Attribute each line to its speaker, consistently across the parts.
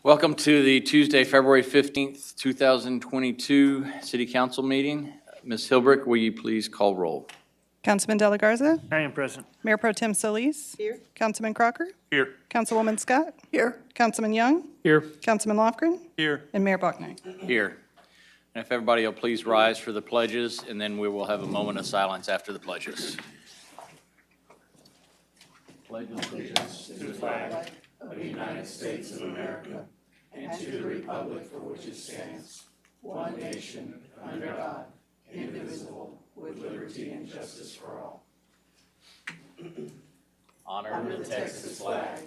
Speaker 1: Welcome to the Tuesday, February 15th, 2022 City Council meeting. Ms. Hilbrick, will you please call roll?
Speaker 2: Councilman De La Garza?
Speaker 3: I am present.
Speaker 2: Mayor Pro Tem Solis? Here. Councilman Crocker?
Speaker 3: Here.
Speaker 2: Councilwoman Scott?
Speaker 4: Here.
Speaker 2: Councilman Young?
Speaker 3: Here.
Speaker 2: Councilman Lofgren?
Speaker 3: Here.
Speaker 2: And Mayor Buckner.
Speaker 1: Here. And if everybody will please rise for the pledges, and then we will have a moment of silence after the pledges. Pledge allegiance to the flag of the United States of America and to the republic for which it stands, one nation, under God, indivisible, with liberty and justice for all. Honor the Texas flag.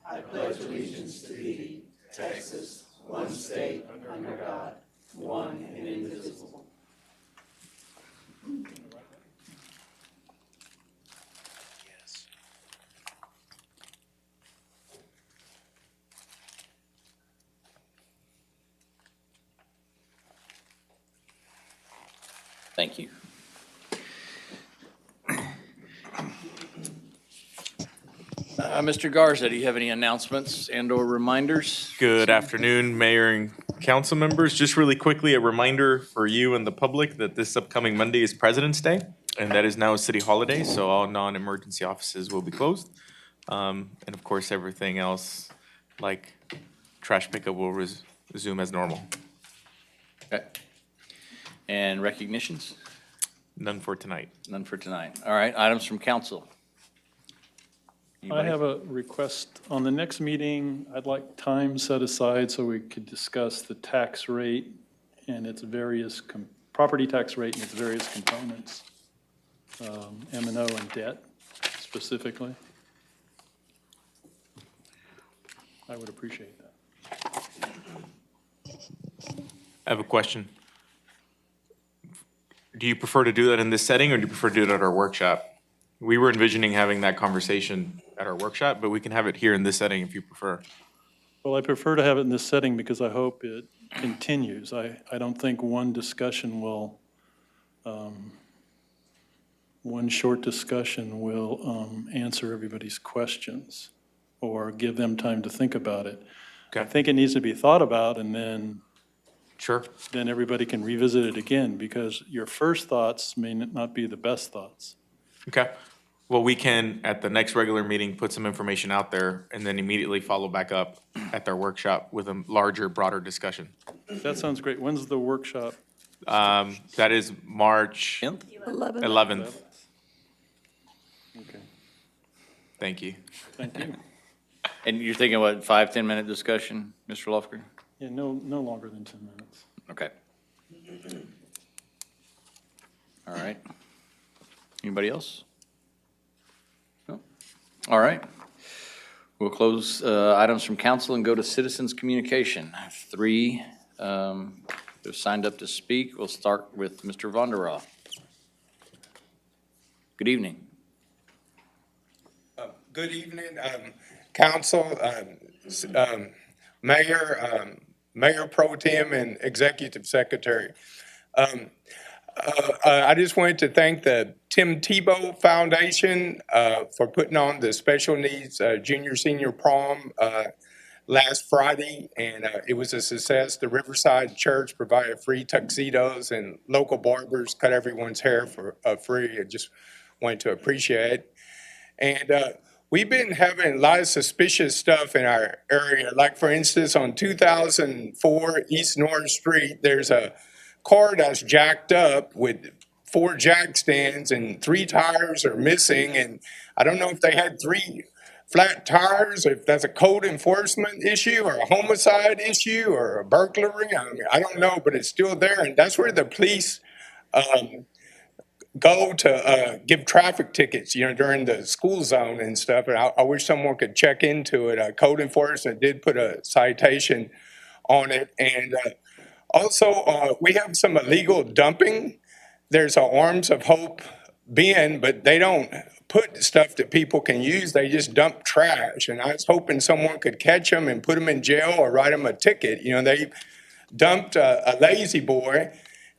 Speaker 1: I pledge allegiance to thee, Texas, one state, under God, one and indivisible. Yes. Thank you. Mr. Garza, do you have any announcements and/or reminders?
Speaker 5: Good afternoon, Mayor and council members. Just really quickly, a reminder for you and the public that this upcoming Monday is President's Day, and that is now a city holiday, so all non-emergency offices will be closed. And of course, everything else, like trash pickup, will resume as normal.
Speaker 1: Okay. And recognitions?
Speaker 5: None for tonight.
Speaker 1: None for tonight. All right, items from council.
Speaker 3: I
Speaker 1: Anybody?
Speaker 3: have a request. On the next meeting, I'd like time set aside so we could discuss the tax rate and its various, property tax rate and its various components, M&O and debt specifically. I would appreciate that.
Speaker 5: I have a question. Do you prefer to do that in this setting, or do you prefer to do it at our workshop? We were envisioning having that conversation at our workshop, but we can have it here in this setting if you prefer.
Speaker 3: Well, I prefer to have it in this setting because I hope it continues. I don't think one discussion will, one short discussion will answer everybody's questions or give them time to think about it.
Speaker 5: Okay.
Speaker 3: I think it needs to be thought about, and then
Speaker 5: Sure.
Speaker 3: everybody can revisit it again, because your first thoughts may not be the best thoughts.
Speaker 5: Okay. Well, we can, at the next regular meeting, put some information out there and then immediately follow back up at their workshop with a larger, broader discussion.
Speaker 3: That sounds great. When's the workshop?
Speaker 5: That is March
Speaker 1: 10th?
Speaker 5: 11th.
Speaker 3: Okay,
Speaker 5: Thank you.
Speaker 3: thank you.
Speaker 1: And you're thinking, what, 5-10 minute discussion, Mr. Lofgren?
Speaker 3: Yeah, no longer than 10 minutes.
Speaker 1: Okay. All right. Anybody else? No? All right. We'll close items from council and go to citizens' communication. I have three who've signed up to speak. We'll start with Mr. Vonderau. Good evening.
Speaker 6: Good evening, council, mayor, mayor pro tem, and executive secretary. I just wanted to thank the Tim Tebow Foundation for putting on the special needs junior senior prom last Friday, and it was a success. The Riverside Church provided free tuxedos, and local barbers cut everyone's hair for free. I just wanted to appreciate it. And we've been having a lot of suspicious stuff in our area. Like, for instance, on 2004 East North Street, there's a car that's jacked up with 4 jack stands and 3 tires are missing. And I don't know if they had 3 flat tires, or if that's a code enforcement issue or a homicide issue or a burglary. I don't know, but it's still there. And that's where the police go to give traffic tickets, during the school zone and stuff. And I wish someone could check into it. Code enforcement did put a citation on it. And also, we have some illegal dumping. There's a Arms of Hope bin, but they don't put stuff that people can use. They just dump trash. And I was hoping someone could catch them and put them in jail or write them a ticket. They dumped a lazy boy,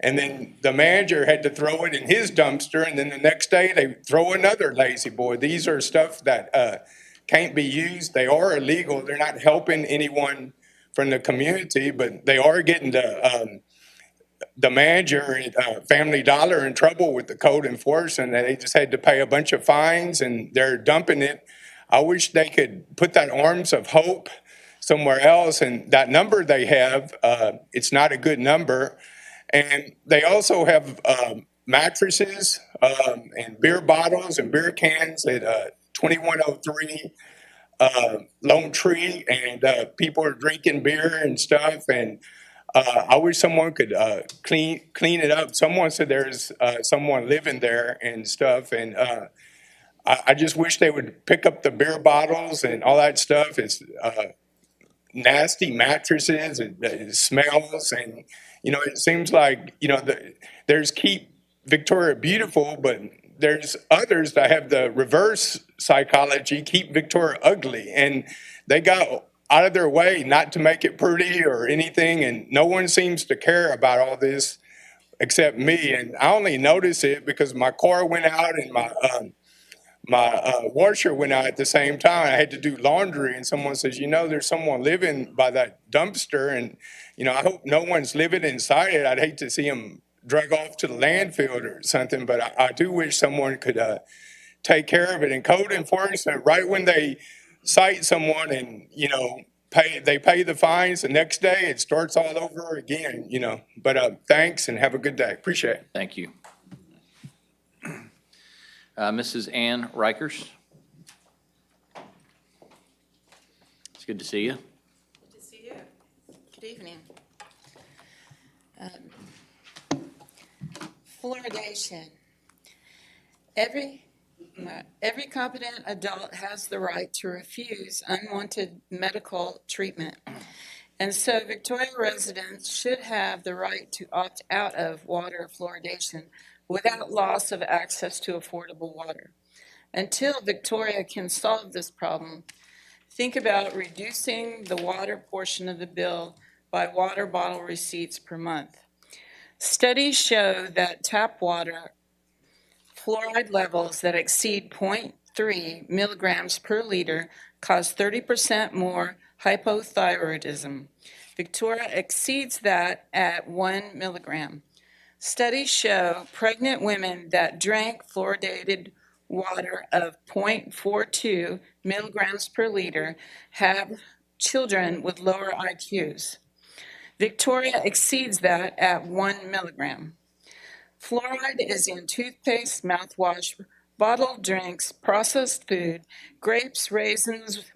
Speaker 6: and then the manager had to throw it in his dumpster, and then the next day they throw another lazy boy. These are stuff that can't be used. They are illegal. They're not helping anyone from the community, but they are getting the manager at Family Dollar in trouble with the code enforcement, and they just had to pay a bunch of fines, and they're dumping it. I wish they could put that Arms of Hope somewhere else, and that number they have, it's not a good number. And they also have mattresses and beer bottles and beer cans at 2103 Lone Tree, and people are drinking beer and stuff. And I wish someone could clean it up. Someone said there's someone living there and stuff, and I just wish they would pick up the beer bottles and all that stuff. It's nasty mattresses, it smells, and it seems like there's Keep Victoria Beautiful, but there's others that have the reverse psychology, Keep Victoria Ugly, and they got out of their way not to make it pretty or anything, and no one seems to care about all this except me. And I only notice it because my car went out and my washer went out at the same time. I had to do laundry, and someone says, there's someone living by that dumpster, and I hope no one's living inside it. I'd hate to see them drug off to the landfill or something, but I do wish someone could take care of it. And code enforcement, right when they cite someone and they pay the fines, the next day it starts all over again. But thanks and have a good day. Appreciate it.
Speaker 1: Thank you. Mrs. Ann Rikers. It's good to see you.
Speaker 4: Good to see you. Good evening. Fluoridation. Every competent adult has the right to refuse unwanted medical treatment. And so Victoria residents should have the right to opt out of water fluoridation without loss of access to affordable water. Until Victoria can solve this problem, think about reducing the water portion of the bill by water bottle receipts per month. Studies show that tap water fluoride levels that exceed 0.3 milligrams per liter cause 30% more hypothyroidism. Victoria exceeds that at 1 milligram. Studies show pregnant women that drank fluoridated water of 0.42 milligrams per liter have children with lower IQs. Victoria exceeds that at 1 milligram. Fluoride is in toothpaste, mouthwash, bottled drinks, processed food, grapes, raisins,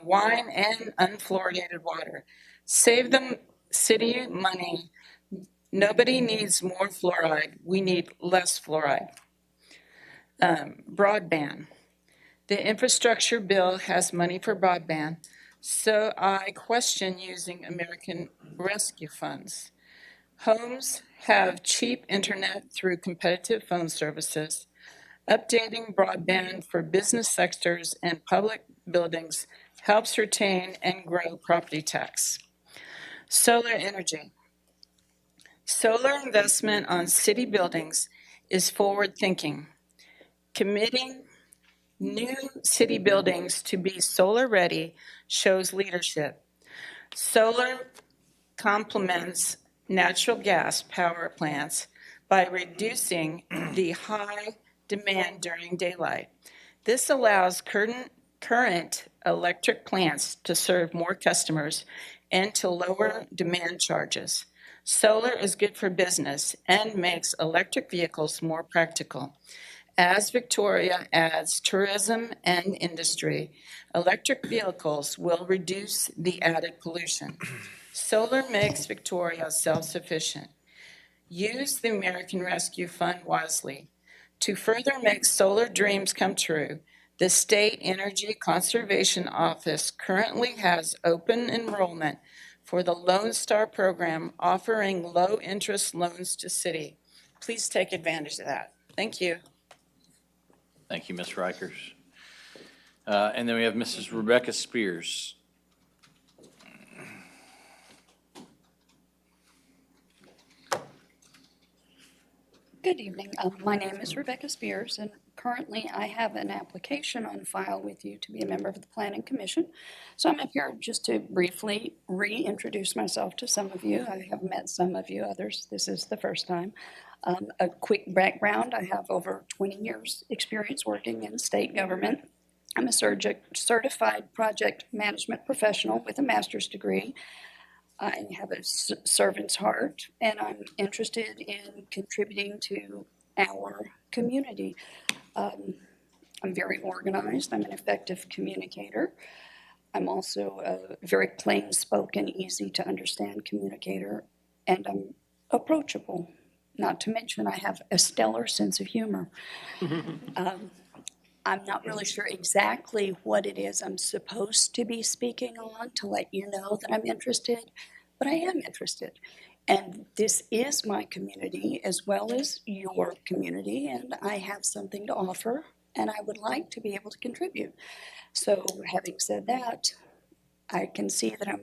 Speaker 4: wine, and unfluoridated water. Save the city money. Nobody needs more fluoride. We need less fluoride. Broadband. The infrastructure bill has money for broadband, so I question using American Rescue funds. Homes have cheap internet through competitive phone services. Updating broadband for business sectors and public buildings helps retain and grow property tax. Solar energy. Solar investment on city buildings is forward-thinking. Committing new city buildings to be solar-ready shows leadership. Solar complements natural gas power plants by reducing the high demand during daylight. This allows current electric plants to serve more customers and to lower demand charges. Solar is good for business and makes electric vehicles more practical. As Victoria adds tourism and industry, electric vehicles will reduce the added pollution. Solar makes Victoria self-sufficient. Use the American Rescue Fund wisely. To further make solar dreams come true, the State Energy Conservation Office currently has open enrollment for the Lone Star program, offering low-interest loans to city. Please take advantage of that. Thank you.
Speaker 1: Thank you, Ms. Rikers. And then we have Mrs. Rebecca Spears.
Speaker 7: Good evening. My name is Rebecca Spears, and currently I have an application on file with you to be a member of the Planning Commission. So I'm up here just to briefly reintroduce myself to some of you. I have met some of you, others, this is the first time. A quick background, I have over 20 years experience working in state government. I'm a certified project management professional with a master's degree. I have a servant's heart, and I'm interested in contributing to our community. I'm very organized. I'm an effective communicator. I'm also a very plain-spoken, easy-to-understand communicator, and I'm approachable. Not to mention, I have a stellar sense of humor. I'm not really sure exactly what it is I'm supposed to be speaking on to let you know that I'm interested, but I am interested. And this is my community as well as your community, and I have something to offer, and I would like to be able to contribute. So having said that, I can see that I'm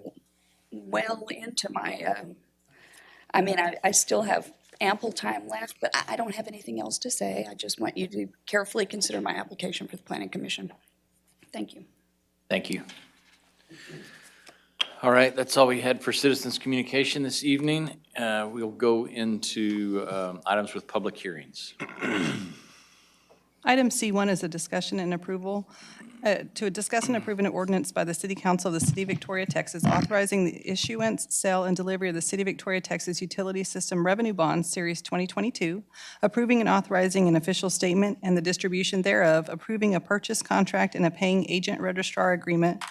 Speaker 7: well into my, I still have ample time left, but I don't have anything else to say. I just want you to carefully consider my application for the Planning Commission. Thank you.
Speaker 1: Thank you. All right, that's all we had for citizens' communication this evening. We'll go into items with public hearings.
Speaker 2: Item C1 is a discussion and approval, to discuss and approve an ordinance by the City Council of the City of Victoria, Texas, authorizing the issuance, sale, and delivery of the City of Victoria, Texas Utility System Revenue Bonds, Series 2022, approving and authorizing an official statement and the distribution thereof, approving a purchase contract and a paying agent registrar agreement,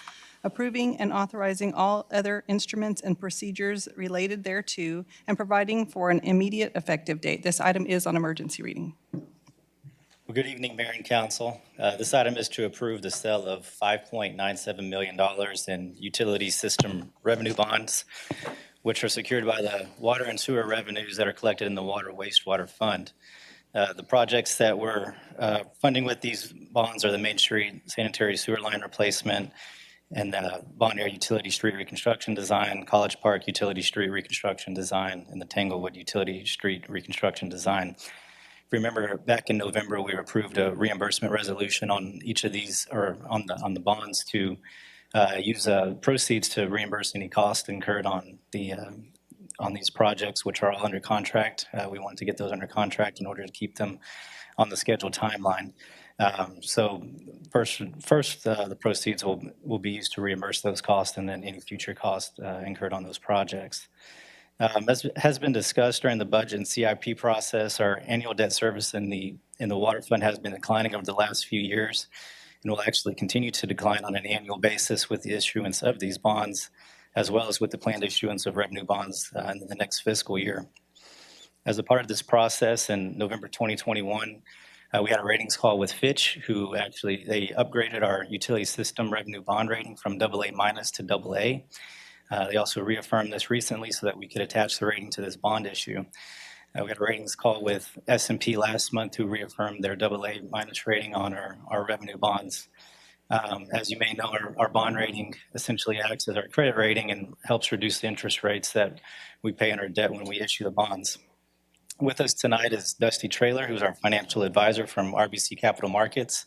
Speaker 2: approving and authorizing all other instruments and procedures related thereto, and providing for an immediate effective date. This item is on emergency reading.
Speaker 8: Well, good evening, Mayor and Council. This item is to approve the sale of $5.97 million in utility system revenue bonds, which are secured by the water and sewer revenues that are collected in the Water Wastewater Fund. The projects that we're funding with these bonds are the Main Street sanitary sewer line replacement and the Bon Air Utility Street Reconstruction Design, College Park Utility Street Reconstruction Design, and the Tanglewood Utility Street Reconstruction Design. Remember, back in November, we approved a reimbursement resolution on each of these, or on the bonds, to use proceeds to reimburse any cost incurred on these projects, which are all under contract. We wanted to get those under contract in order to keep them on the scheduled timeline. So first, the proceeds will be used to reimburse those costs, and then any future costs incurred on those projects. As has been discussed during the budget and CIP process, our annual debt service in the water fund has been declining over the last few years, and will actually continue to decline on an annual basis with the issuance of these bonds, as well as with the planned issuance of revenue bonds in the next fiscal year. As a part of this process, in November 2021, we had a ratings call with Fitch, who actually, they upgraded our utility system revenue bond rating from AA- to AA. They also reaffirmed this recently so that we could attach the rating to this bond issue. We had a ratings call with S&P last month, who reaffirmed their AA- rating on our revenue bonds. As you may know, our bond rating essentially acts as our credit rating and helps reduce the interest rates that we pay on our debt when we issue the bonds. With us tonight is Dusty Traylor, who's our financial advisor from RBC Capital Markets,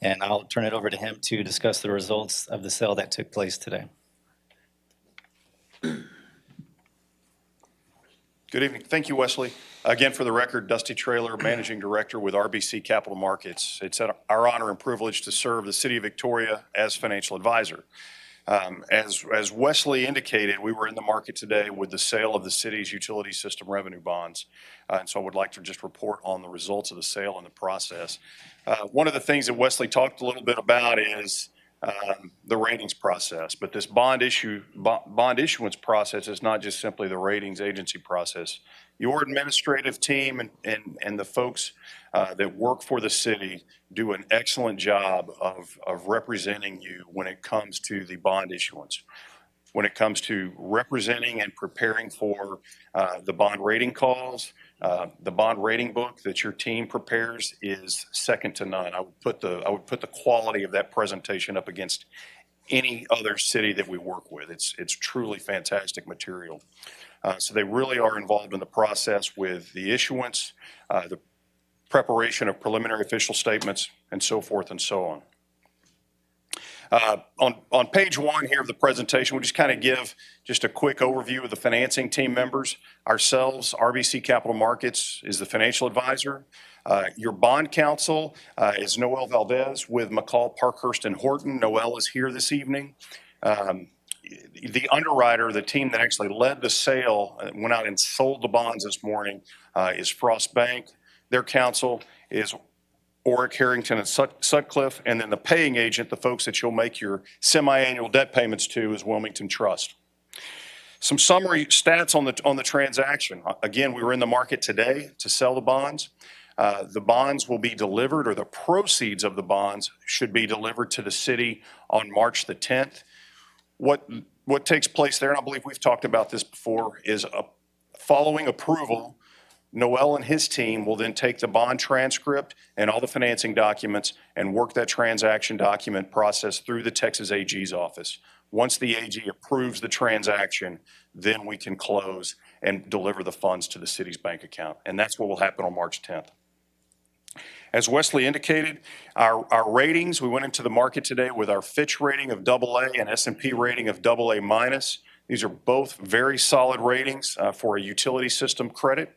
Speaker 8: and I'll turn it over to him to discuss the results of the sale that took place today.
Speaker 9: Good evening. Thank you, Wesley. Again, for the record, Dusty Traylor, Managing Director with RBC Capital Markets. It's our honor and privilege to serve the City of Victoria as financial advisor. As Wesley indicated, we were in the market today with the sale of the city's utility system revenue bonds. And so I would like to just report on the results of the sale and the process. One of the things that Wesley talked a little bit about is the ratings process, but this bond issuance process is not just simply the ratings agency process. Your administrative team and the folks that work for the city do an excellent job of representing you when it comes to the bond issuance. When it comes to representing and preparing for the bond rating calls, the bond rating book that your team prepares is second to none. I would put the quality of that presentation up against any other city that we work with. It's truly fantastic material. So they really are involved in the process with the issuance, the preparation of preliminary official statements, and so forth and so on. On page 1 here of the presentation, we just kind of give just a quick overview of the financing team members. Ourselves, RBC Capital Markets is the financial advisor. Your bond counsel is Noel Valdez with McCall, Parkhurst, and Horton. Noel is here this evening. The underwriter, the team that actually led the sale, went out and sold the bonds this morning, is Frost Bank. Their counsel is Oric, Harrington, and Sutcliffe, and then the paying agent, the folks that you'll make your semi-annual debt payments to, is Wilmington Trust. Some summary stats on the transaction. Again, we were in the market today to sell the bonds. The bonds will be delivered, or the proceeds of the bonds should be delivered to the city on March the 10th. What takes place there, and I believe we've talked about this before, is following approval, Noel and his team will then take the bond transcript and all the financing documents and work that transaction document process through the Texas AG's office. Once the AG approves the transaction, then we can close and deliver the funds to the city's bank account. And that's what will happen on March 10th. As Wesley indicated, our ratings, we went into the market today with our Fitch rating of AA and S&P rating of AA-. These are both very solid ratings for a utility system credit.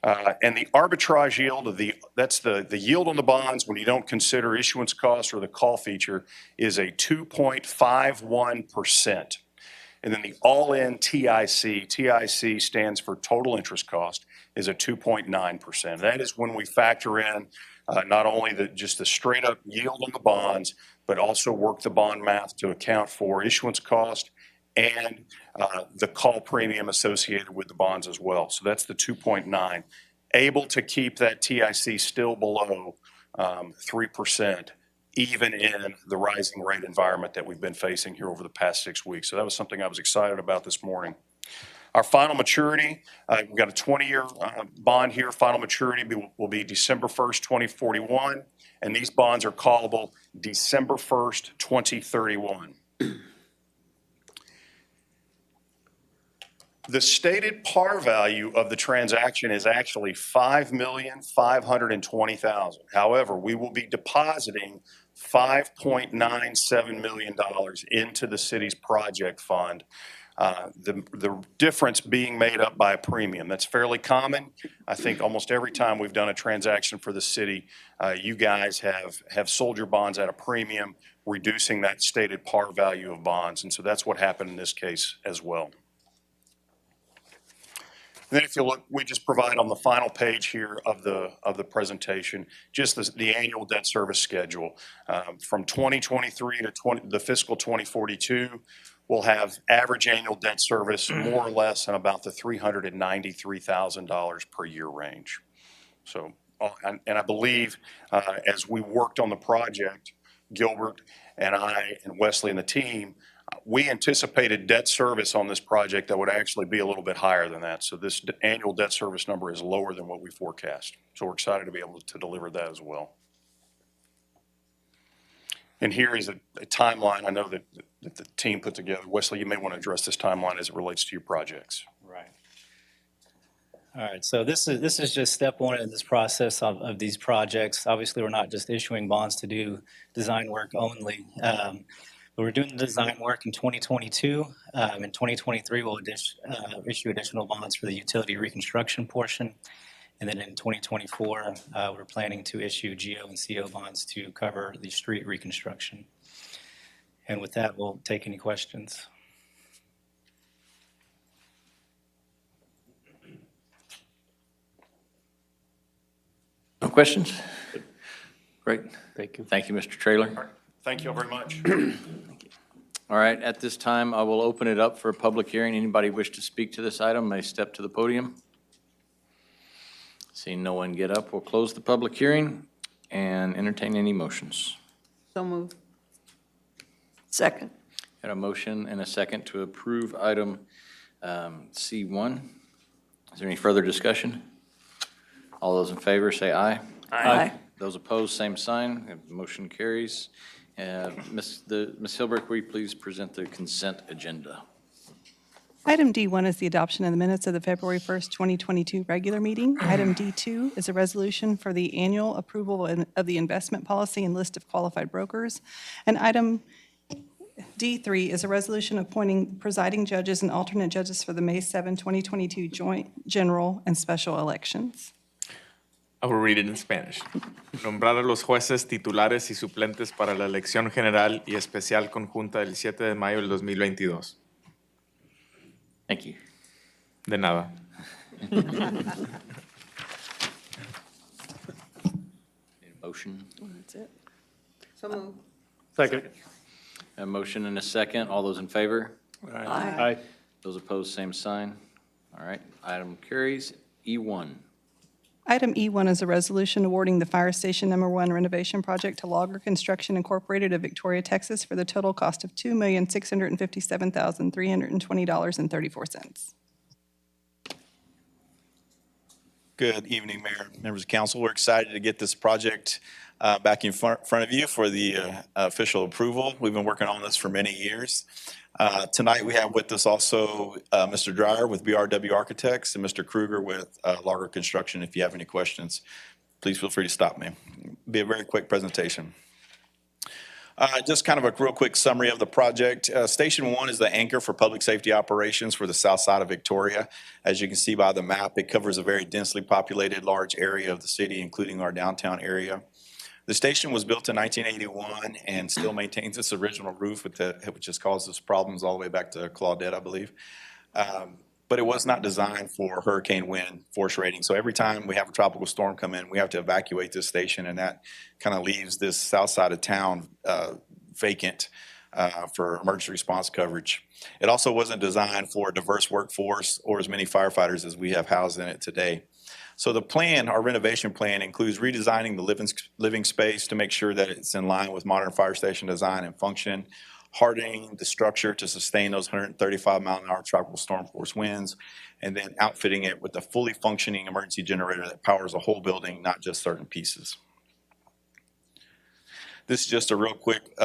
Speaker 9: And the arbitrage yield that's the yield on the bonds when you don't consider issuance costs or the call feature, is a 2.51%. And then the all-in TIC stands for total interest cost, is a 2.9%. That is when we factor in not only just the straight up yield on the bonds, but also work the bond math to account for issuance cost and the call premium associated with the bonds as well. So that's the 2.9. Able to keep that TIC still below 3%, even in the rising rate environment that we've been facing here over the past 6 weeks. So that was something I was excited about this morning. Our final maturity, we've got a 20-year bond here. Final maturity will be December 1st, 2041, and these bonds are callable December 1st, 2031. The stated par value of the transaction is actually $5,520,000. However, we will be depositing $5.97 million into the city's project fund. The difference being made up by a premium. That's fairly common. I think almost every time we've done a transaction for the city, you guys have sold your bonds at a premium, reducing that stated par value of bonds. And so that's what happened in this case as well. And then if you look, we just provide on the final page here of the presentation, just the annual debt service schedule. From 2023 to the fiscal 2042, we'll have average annual debt service more or less in about the $393,000 per year range. So, and I believe as we worked on the project, Gilbert and I and Wesley and the team, we anticipated debt service on this project that would actually be a little bit higher than that. So this annual debt service number is lower than what we forecast. So we're excited to be able to deliver that as well. And here is a timeline I know that the team put together. Wesley, you may want to address this timeline as it relates to your projects.
Speaker 8: Right. All right, so this is just step one in this process of these projects. Obviously, we're not just issuing bonds to do design work only. But we're doing the design work in 2022. In 2023, we'll issue additional bonds for the utility reconstruction portion. And then in 2024, we're planning to issue GO and CO bonds to cover the street reconstruction. And with that, we'll take any questions.
Speaker 1: No questions? Great.
Speaker 3: Thank you.
Speaker 1: Thank you, Mr. Traylor.
Speaker 9: Thank you all very much.
Speaker 1: All right, at this time, I will open it up for a public hearing. Anybody wish to speak to this item may step to the podium. Seeing no one get up, we'll close the public hearing and entertain any motions.
Speaker 10: So moved. Second.
Speaker 1: Got a motion and a second to approve item C1. Is there any further discussion? All those in favor say aye.
Speaker 10: Aye.
Speaker 1: Those opposed, same sign. Motion carries. Ms. Hilberg, will you please present the consent agenda?
Speaker 2: Item D1 is the adoption of the minutes of the February 1st, 2022 regular meeting. Item D2 is a resolution for the annual approval of the investment policy and list of qualified brokers. And item D3 is a resolution appointing presiding judges and alternate judges for the May 7, 2022 joint general and special elections.
Speaker 5: I will read it in Spanish. Nombrar a los jueces titulares y suplentes para la elección general y especial conjunta del 7 de mayo del 2022.
Speaker 1: Thank you.
Speaker 5: De nada.
Speaker 1: Need a motion?
Speaker 2: That's it.
Speaker 10: So moved.
Speaker 3: Second.
Speaker 1: A motion and a second. All those in favor?
Speaker 3: Aye.
Speaker 1: Those opposed, same sign. All right, item carries. E1.
Speaker 2: Item E1 is a resolution awarding the Fire Station Number 1 renovation project to Logger Construction Incorporated of Victoria, Texas, for the total cost of $2,657,320.34.
Speaker 11: Good evening, Mayor, members of council. We're excited to get this project back in front of you for the official approval. We've been working on this for many years. Tonight, we have with us also Mr. Dreyer with BRW Architects and Mr. Kruger with Logger Construction. If you have any questions, please feel free to stop me. It'll be a very quick presentation. Just kind of a real quick summary of the project. Station 1 is the anchor for public safety operations for the south side of Victoria. As you can see by the map, it covers a very densely populated large area of the city, including our downtown area. The station was built in 1981 and still maintains its original roof, which has caused us problems all the way back to Claudette, I believe. But it was not designed for hurricane wind force rating. So every time we have a tropical storm come in, we have to evacuate this station, and that kind of leaves this south side of town vacant for emergency response coverage. It also wasn't designed for a diverse workforce or as many firefighters as we have housed in it today. So the plan, our renovation plan, includes redesigning the living space to make sure that it's in line with modern fire station design and function, hardening the structure to sustain those 135-mile-an-hour tropical storm force winds, and then outfitting it with a fully functioning emergency generator that powers the whole building, not just certain pieces. This is just a real quick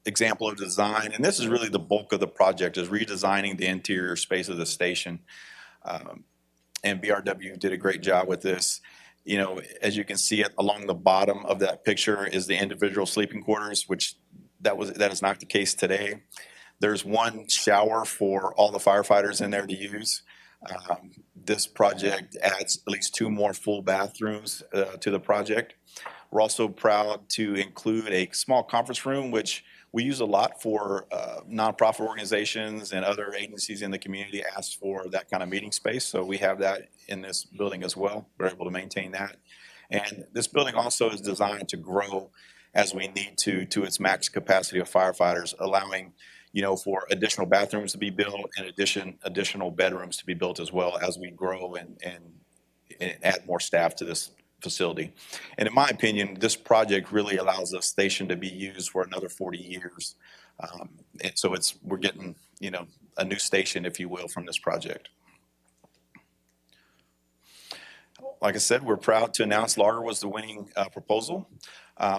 Speaker 11: example of design, and this is really the bulk of the project, is redesigning the interior space of the station. And BRW did a great job with this. You know, as you can see it along the bottom of that picture is the individual sleeping quarters, which that is not the case today. There's one shower for all the firefighters in there to use. This project adds at least 2 more full bathrooms to the project. We're also proud to include a small conference room, which we use a lot for nonprofit organizations and other agencies in the community ask for that kind of meeting space. So we have that in this building as well. We're able to maintain that. And this building also is designed to grow as we need to its max capacity of firefighters, allowing, you know, for additional bathrooms to be built and additional bedrooms to be built as well as we grow and add more staff to this facility. And in my opinion, this project really allows the station to be used for another 40 years. And so we're getting, you know, a new station, if you will, from this project. Like I said, we're proud to announce Logger was the winning proposal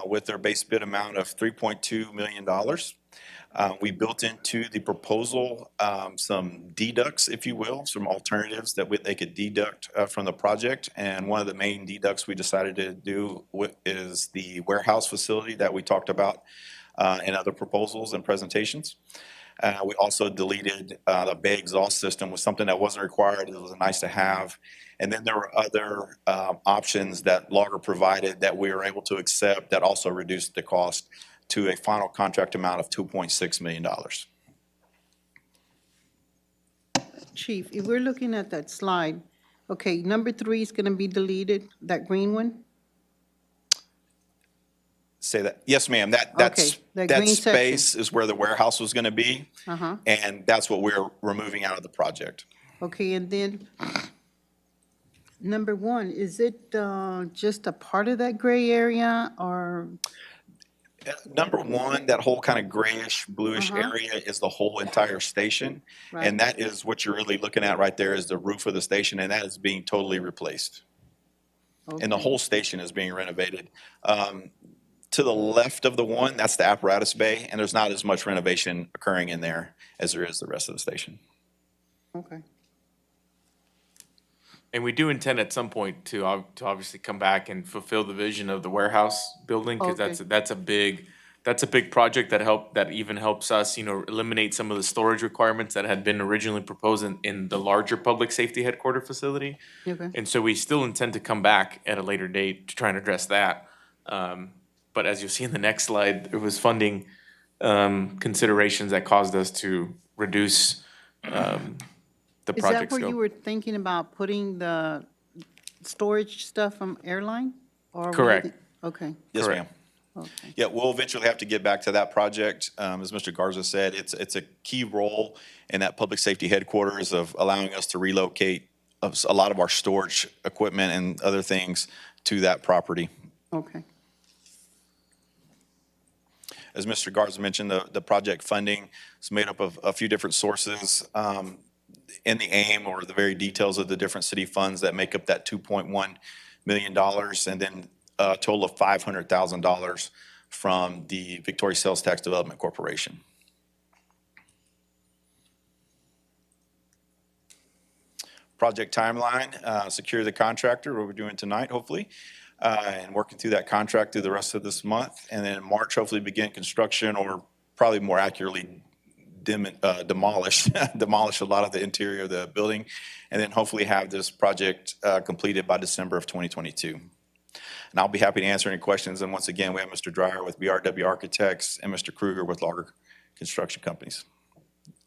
Speaker 11: with their base bid amount of $3.2 million. We built into the proposal some deducts, if you will, some alternatives that they could deduct from the project. And one of the main deducts we decided to do is the warehouse facility that we talked about in other proposals and presentations. We also deleted the bay exhaust system, was something that wasn't required. It was nice to have. And then there were other options that Logger provided that we were able to accept that also reduced the cost to a final contract amount of $2.6 million.
Speaker 12: Chief, if we're looking at that slide, okay, number 3 is going to be deleted, that green one?
Speaker 11: Say that. Yes, ma'am.
Speaker 12: Okay, that
Speaker 11: that
Speaker 12: green
Speaker 11: space is where the warehouse was going to be.
Speaker 12: Uh-huh.
Speaker 11: And that's what we're removing out of the project.
Speaker 12: Okay, and then number 1, is it just a part of that gray area or?
Speaker 11: Number 1, that whole kind of grayish, bluish area is the whole entire station.
Speaker 12: Right.
Speaker 11: And that is what you're really looking at right there is the roof of the station, and that is being totally replaced.
Speaker 12: Okay.
Speaker 11: And the whole station is being renovated. To the left of the one, that's the apparatus bay, and there's not as much renovation occurring in there as there is the rest of the station.
Speaker 12: Okay.
Speaker 5: And we do intend at some point to obviously come back and fulfill the vision of the warehouse building, because
Speaker 12: Okay.
Speaker 5: that's a big project that even helps us, eliminate some of the storage requirements that had been originally proposed in the larger public safety headquarter facility.
Speaker 12: Okay.
Speaker 5: And so we still intend to come back at a later date to try and address that. But as you'll see in the next slide, there was funding considerations that caused us to reduce the
Speaker 12: Is that
Speaker 5: project
Speaker 12: where you
Speaker 5: scope.
Speaker 12: were thinking about putting the storage stuff from airline? Or were you
Speaker 5: Correct.
Speaker 12: Okay,
Speaker 11: Yes,
Speaker 5: Correct.
Speaker 11: ma'am.
Speaker 12: okay.
Speaker 11: Yeah, we'll eventually have to get back to that project. As Mr. Garza said, it's a key role in that public safety headquarters of allowing us to relocate a lot of our storage equipment and other things to that property.
Speaker 12: Okay.
Speaker 11: As Mr. Garza mentioned, the project funding is made up of a few different sources. In the aim or the very details of the different city funds that make up that $2.1 million, and then a total of $500,000 from the Victoria Sales Tax Development Corporation. Project timeline, secure the contractor, what we're doing tonight, hopefully, and working through that contract through the rest of this month. And then in March, hopefully begin construction, or probably more accurately, demolish a lot of the interior of the building, and then hopefully have this project completed by December of 2022. And I'll be happy to answer any questions. And once again, we have Mr. Dreyer with BRW Architects and Mr. Kruger with Lager Construction Companies.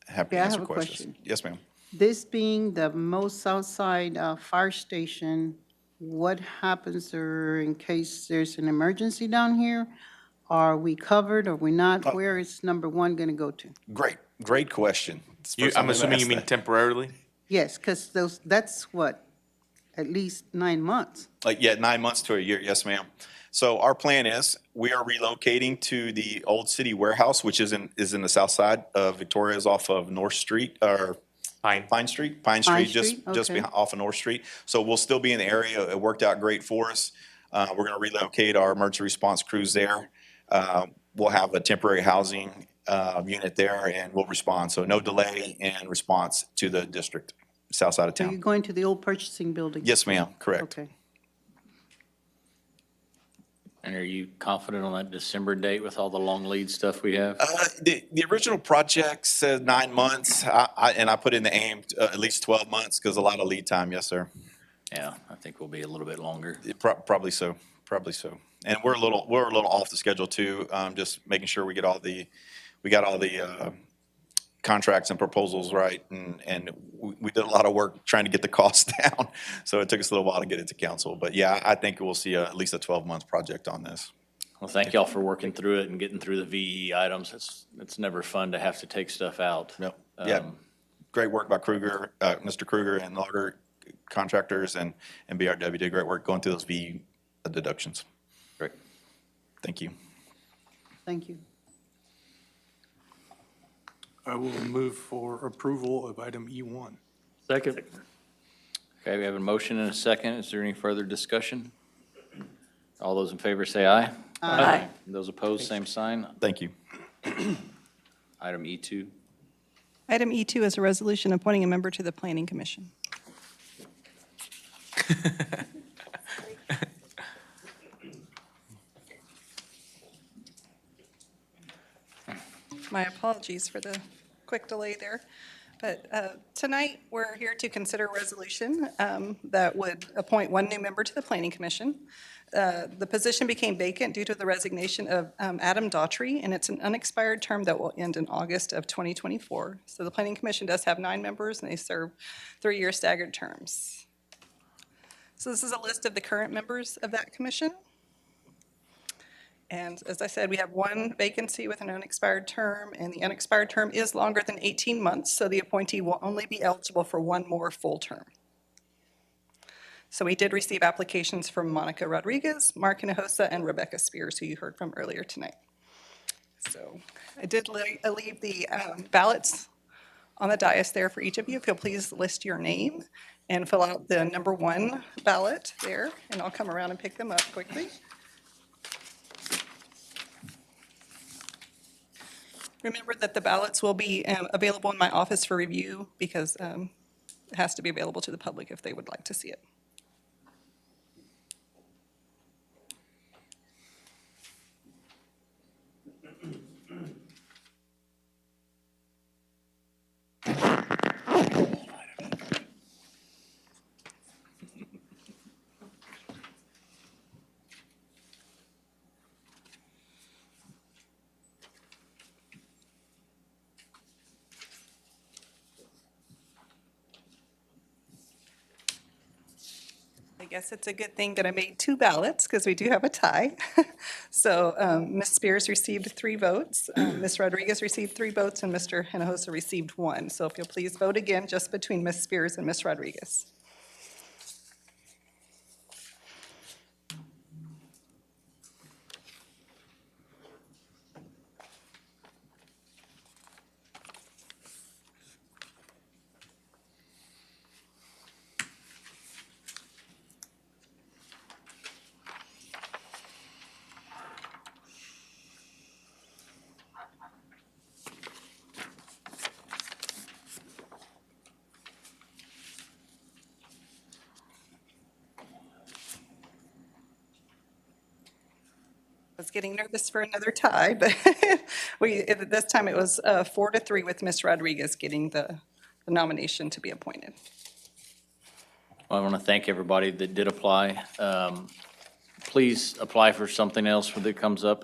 Speaker 11: Happy to
Speaker 12: Yeah, I
Speaker 11: answer
Speaker 12: have a
Speaker 11: questions.
Speaker 12: question.
Speaker 11: Yes, ma'am.
Speaker 12: This being the most south side fire station, what happens in case there's an emergency down here? Are we covered? Are we not? Where is number one going to go to?
Speaker 11: Great question. It's the first time
Speaker 5: I'm
Speaker 11: I've
Speaker 5: assuming you
Speaker 11: asked
Speaker 5: mean
Speaker 11: that.
Speaker 5: temporarily?
Speaker 12: Yes, because that's what, at least 9 months.
Speaker 11: Yeah, 9 months to a year, yes, ma'am. So our plan is, we are relocating to the old city warehouse, which is in the south side of Victoria, is off of North Street, or Pine Street, just
Speaker 12: okay.
Speaker 11: behind, off of North Street. So we'll still be in the area. It worked out great for us. We're going to relocate our emergency response crews there. We'll have a temporary housing unit there, and we'll respond. So no delay in response to the district, south side of
Speaker 12: So you're
Speaker 11: town.
Speaker 12: going to the old purchasing building?
Speaker 11: Yes, ma'am, correct.
Speaker 12: Okay.
Speaker 1: And are you confident on that December date with all the long lead stuff we have?
Speaker 11: The original project said 9 months, and I put in the aim at least 12 months, because a lot of lead time, yes, sir.
Speaker 1: Yeah, I think we'll be a little bit longer.
Speaker 11: Probably so. And we're a little off the schedule too, just making sure we got all the contracts and proposals right, and we did a lot of work trying to get the costs down. So it took us a little while to get it to council, but yeah, I think we'll see at least a 12-month project on this.
Speaker 1: Well, thank y'all for working through it and getting through the VE items. It's never fun to have to take stuff out.
Speaker 11: Yep. Yeah, great work by Kruger, Mr. Kruger and Lager Contractors and BRW did great work going through those VE deductions.
Speaker 1: Great.
Speaker 11: Thank you.
Speaker 12: Thank you.
Speaker 13: I will move for approval of item E1.
Speaker 3: Second.
Speaker 1: Okay, we have a motion and a second. Is there any further discussion? All those in favor say aye.
Speaker 10: Aye.
Speaker 1: Those opposed, same sign.
Speaker 11: Thank you.
Speaker 1: Item E2.
Speaker 2: Item E2 is a resolution appointing a member to the Planning Commission. My apologies for the quick delay there. But tonight, we're here to consider a resolution that would appoint one new member to the Planning Commission. The position became vacant due to the resignation of Adam Daughtry, and it's an unexpired term that will end in August of 2024. So the Planning Commission does have 9 members, and they serve 3-year staggered terms. So this is a list of the current members of that commission. And as I said, we have 1 vacancy with an unexpired term, and the unexpired term is longer than 18 months, so the appointee will only be eligible for 1 more full term. So we did receive applications from Monica Rodriguez, Mark Hinojosa, and Rebecca Spears, who you heard from earlier tonight. So I did leave the ballots on the dais there for each of you. If you'll please list your name and fill out the number 1 ballot there, and I'll come around and pick them up quickly. Remember that the ballots will be available in my office for review, because it has to be available to the public if they would like to see it. I guess it's a good thing that I made 2 ballots because we do have a tie. So Ms. Spears received 3 votes, Ms. Rodriguez received 3 votes, and Mr. Hinojosa received 1. So if you'll please vote again just between Ms. Spears and Ms. Rodriguez. I was getting nervous for another tie, but this time it was 4-3 with Ms. Rodriguez getting the nomination to be appointed.
Speaker 1: I want to thank everybody that did apply. Please apply for something else that comes up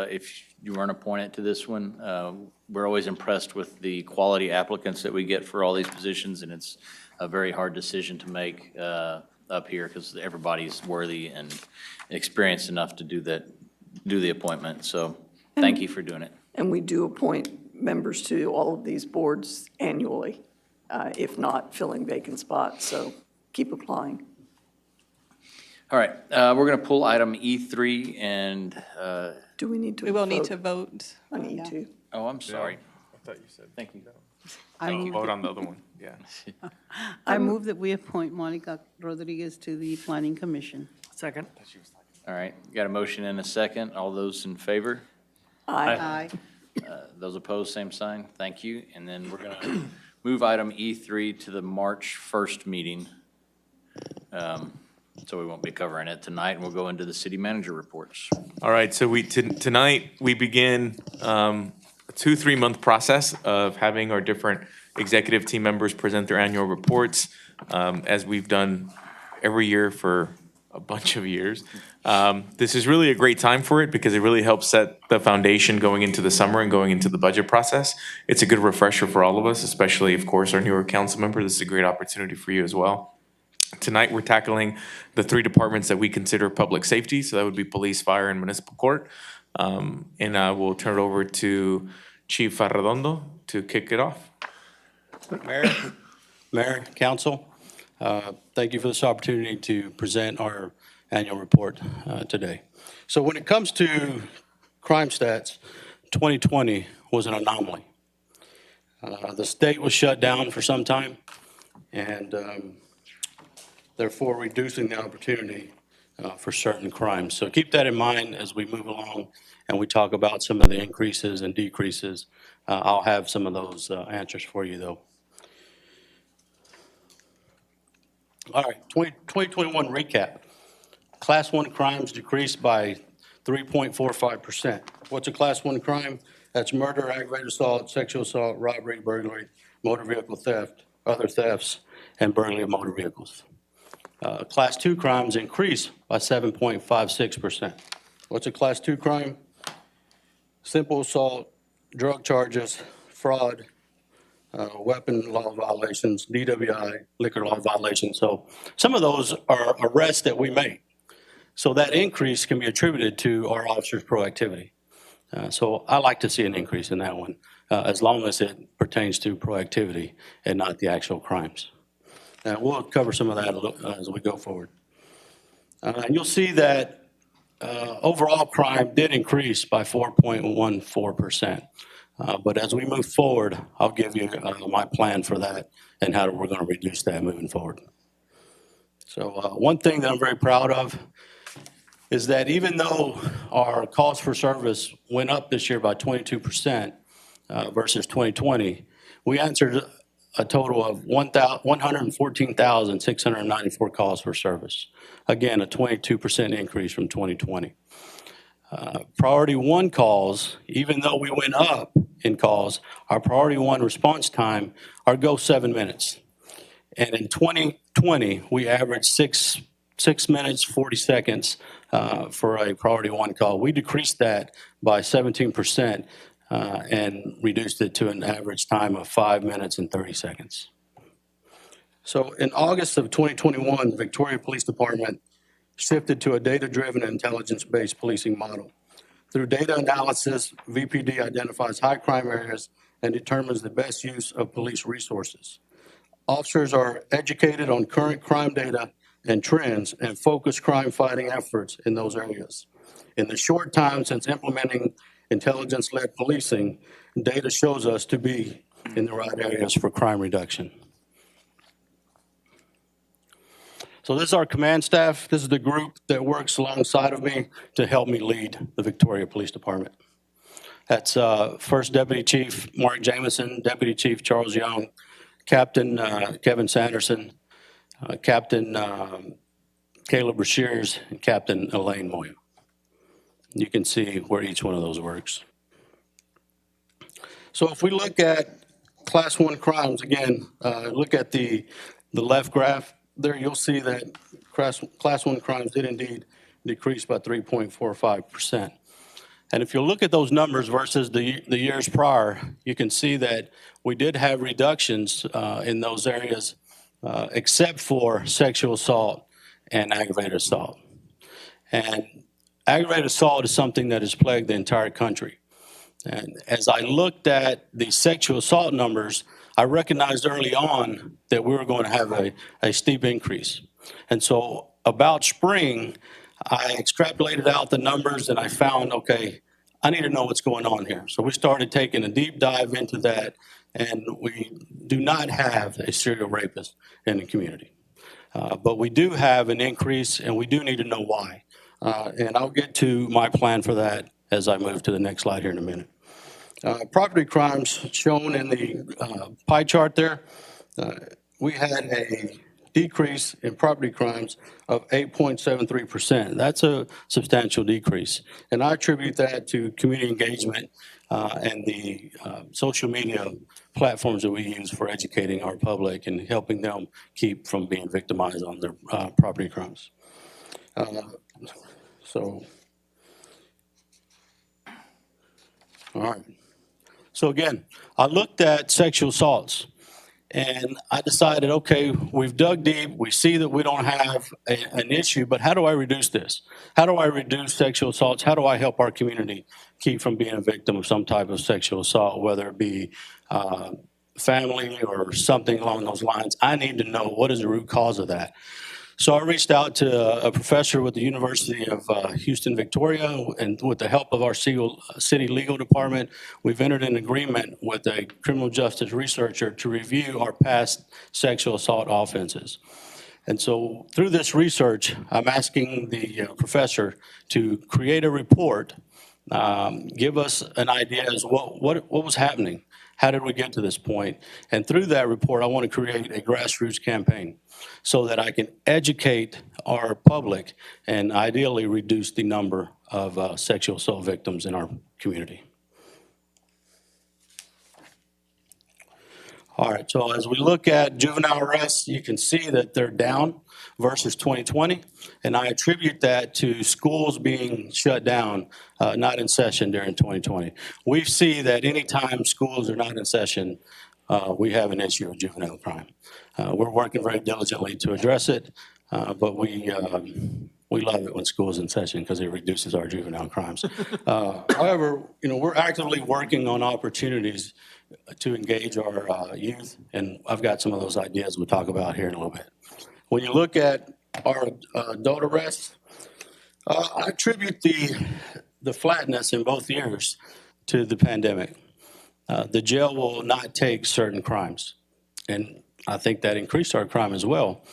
Speaker 1: if you weren't appointed to this one. We're always impressed with the quality applicants that we get for all these positions, and it's a very hard decision to make up here because everybody's worthy and experienced enough to do the appointment. So thank you for doing it.
Speaker 10: And we do appoint members to all of these boards annually, if not filling vacant spots, so keep applying.
Speaker 1: All right, we're going to pull item E3 and,
Speaker 10: Do we need to
Speaker 2: We will need
Speaker 10: vote
Speaker 2: to vote.
Speaker 10: on E2?
Speaker 1: oh, I'm sorry.
Speaker 5: I thought you said.
Speaker 1: Thank you.
Speaker 5: Vote on the other one, yeah.
Speaker 12: I move that we appoint Monica Rodriguez to the Planning Commission.
Speaker 13: Second.
Speaker 1: All right, got a motion and a second. All those in favor?
Speaker 12: Aye.
Speaker 1: Those opposed, same sign. Thank you. And then we're going to move item E3 to the March 1st meeting. So we won't be covering it tonight, and we'll go into the city manager reports.
Speaker 5: All right, so tonight, we begin a 2-3 month process of having our different executive team members present their annual reports, as we've done every year for a bunch of years. This is really a great time for it because it really helps set the foundation going into the summer and going into the budget process. It's a good refresher for all of us, especially, of course, our newer council member. This is a great opportunity for you as well. Tonight, we're tackling the 3 departments that we consider public safety. So that would be police, fire, and municipal court. And I will turn it over to Chief Arredondo to kick it off.
Speaker 14: Mayor, council, thank you for this opportunity to present our annual report today. So when it comes to crime stats, 2020 was an anomaly. The state was shut down for some time, and therefore reducing the opportunity for certain crimes. So keep that in mind as we move along and we talk about some of the increases and decreases. I'll have some of those answers for you, though. All right, 2021 recap. Class 1 crimes decreased by 3.45%. What's a Class 1 crime? That's murder, aggravated assault, sexual assault, robbery, burglary, motor vehicle theft, other thefts, and burglary of motor vehicles. Class 2 crimes increased by 7.56%. What's a Class 2 crime? Simple assault, drug charges, fraud, weapon law violations, DWI, liquor law violations. So some of those are arrests that we make. So that increase can be attributed to our officers' proactivity. So I like to see an increase in that one, as long as it pertains to proactivity and not the actual crimes. And we'll cover some of that as we go forward. And you'll see that overall crime did increase by 4.14%. But as we move forward, I'll give you my plan for that and how we're going to reduce that moving forward. So one thing that I'm very proud of is that even though our calls for service went up this year by 22% versus 2020, we answered a total of 114,694 calls for service. Again, a 22% increase from 2020. Priority one calls, even though we went up in calls, our priority one response time, our go 7 minutes. And in 2020, we averaged six minutes, 40 seconds for a priority one call. We decreased that by 17% and reduced it to an average time of 5 minutes and 30 seconds. So in August of 2021, the Victoria Police Department shifted to a data-driven, intelligence-based policing model. Through data analysis, VPD identifies high crime areas and determines the best use of police resources. Officers are educated on current crime data and trends and focus crime-fighting efforts in those areas. In the short time since implementing intelligence-led policing, data shows us to be in the right areas for crime reduction. So this is our command staff. This is the group that works alongside of me to help me lead the Victoria Police Department. That's First Deputy Chief Mark Jameson, Deputy Chief Charles Young, Captain Kevin Sanderson, Captain Caleb Brashears, and Captain Elaine Moya. You can see where each one of those works. So if we look at Class 1 crimes, again, look at the left graph. There you'll see that Class 1 crimes did indeed decrease by 3.45%. And if you look at those numbers versus the years prior, you can see that we did have reductions in those areas, except for sexual assault and aggravated assault. And aggravated assault is something that has plagued the entire country. And as I looked at the sexual assault numbers, I recognized early on that we were going to have a steep increase. And so about spring, I extrapolated out the numbers and I found, okay, I need to know what's going on here. So we started taking a deep dive into that, and we do not have a serial rapist in the community. But we do have an increase, and we do need to know why. And I'll get to my plan for that as I move to the next slide here in a minute. Property crimes shown in the pie chart there, we had a decrease in property crimes of 8.73%. That's a substantial decrease. And I attribute that to community engagement and the social media platforms that we use for educating our public and helping them keep from being victimized on their property crimes. All right. So again, I looked at sexual assaults and I decided, okay, we've dug deep. We see that we don't have an issue, but how do I reduce this? How do I reduce sexual assaults? How do I help our community keep from being a victim of some type of sexual assault, whether it be family or something along those lines? I need to know what is the root cause of that. So I reached out to a professor with the University of Houston, Victoria, and with the help of our city legal department, we've entered an agreement with a criminal justice researcher to review our past sexual assault offenses. And so through this research, I'm asking the professor to create a report, give us an idea as what was happening. How did we get to this point? And through that report, I want to create a grassroots campaign so that I can educate our public and ideally reduce the number of sexual assault victims in our community. All right, so as we look at juvenile arrests, you can see that they're down versus 2020, and I attribute that to schools being shut down, not in session during 2020. We see that anytime schools are not in session, we have an issue with juvenile crime. We're working very diligently to address it, but we love it when school's in session because it reduces our juvenile crimes. However, we're actively working on opportunities to engage our youth, and I've got some of those ideas we'll talk about here in a little bit. When you look at our adult arrests, I attribute the flatness in both years to the pandemic. The jail will not take certain crimes, and I think that increased our crime as well.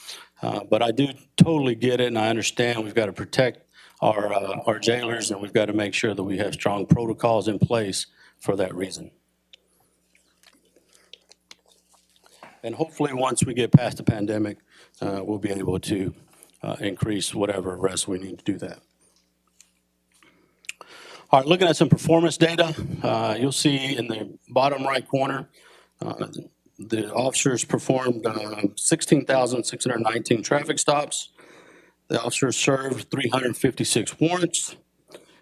Speaker 14: But I do totally get it, and I understand we've got to protect our jailers, and we've got to make sure that we have strong protocols in place for that reason. And hopefully, once we get past the pandemic, we'll be able to increase whatever arrests we need to do that. All right, looking at some performance data, you'll see in the bottom right corner, the officers performed 16,619 traffic stops. The officers served 356 warrants,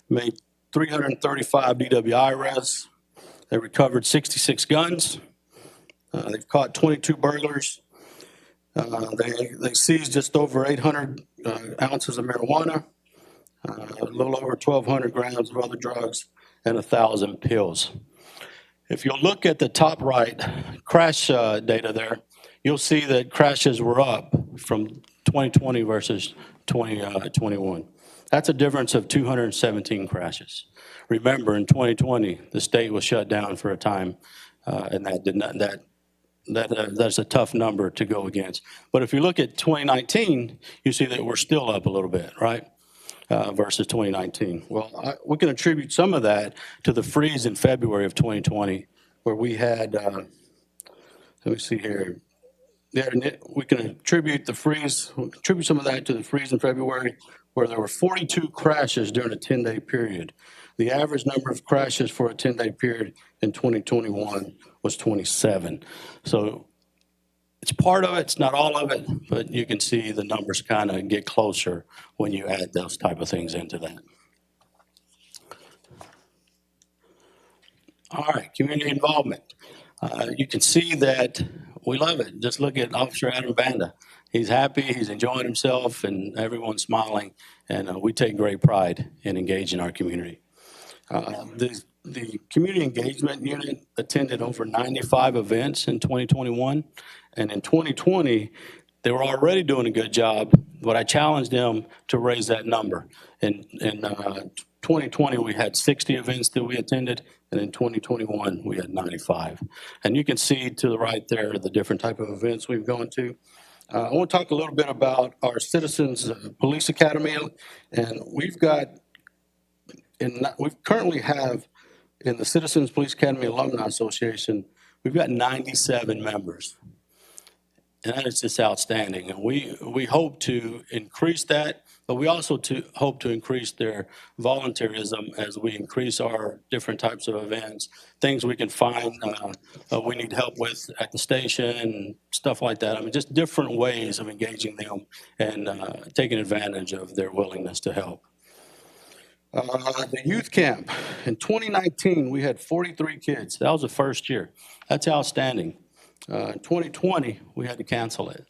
Speaker 14: made 335 DWI arrests. They recovered 66 guns. They've caught 22 burglars. They seized just over 800 ounces of marijuana, a little over 1,200 grams of other drugs, and 1,000 pills. If you look at the top right crash data there, you'll see that crashes were up from 2020 versus 2021. That's a difference of 217 crashes. Remember, in 2020, the state was shut down for a time, and that's a tough number to go against. But if you look at 2019, you see that we're still up a little bit, right? Versus 2019. Well, we can attribute some of that to the freeze in February of 2020, where we had, let me see here. We can attribute some of that to the freeze in February, where there were 42 crashes during a 10-day period. The average number of crashes for a 10-day period in 2021 was 27. So it's part of it, it's not all of it, but you can see the numbers kind of get closer when you add those type of things into that. All right, community involvement. You can see that we love it. Just look at Officer Adam Banda. He's happy, he's enjoying himself, and everyone's smiling, and we take great pride in engaging our community. The Community Engagement Unit attended over 95 events in 2021, and in 2020, they were already doing a good job, but I challenged them to raise that number. In 2020, we had 60 events that we attended, and in 2021, we had 95. And you can see to the right there the different type of events we've gone to. I want to talk a little bit about our Citizens Police Academy, and we currently have in the Citizens Police Academy Alumni Association, we've got 97 members. And that is just outstanding. And we hope to increase that, but we also hope to increase their volunteerism as we increase our different types of events, things we can find we need help with at the station and stuff like that. I mean, just different ways of engaging them and taking advantage of their willingness to help. The youth camp, in 2019, we had 43 kids. That was the first year. That's outstanding. In 2020, we had to cancel it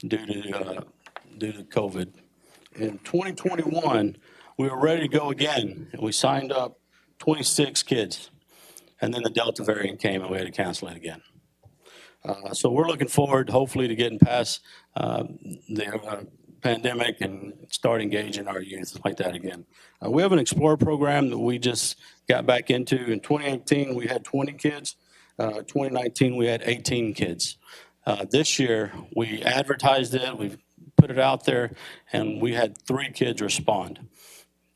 Speaker 14: due to COVID. In 2021, we were ready to go again, and we signed up 26 kids. And then the Delta variant came, and we had to cancel it again. So we're looking forward, hopefully, to getting past the pandemic and start engaging our youth like that again. We have an Explorer program that we just got back into. In 2018, we had 20 kids. 2019, we had 18 kids. This year, we advertised it, we put it out there, and we had 3 kids respond.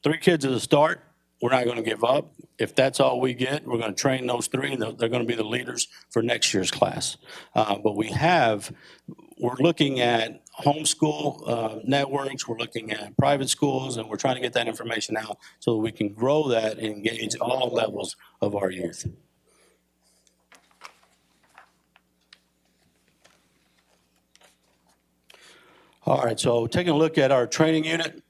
Speaker 14: 3 kids at the start. We're not going to give up. If that's all we get, we're going to train those 3, and they're going to be the leaders for next year's class. But we're looking at homeschool networks, we're looking at private schools, and we're trying to get that information out so that we can grow that and engage all levels of our youth. All right, so taking a look at our training unit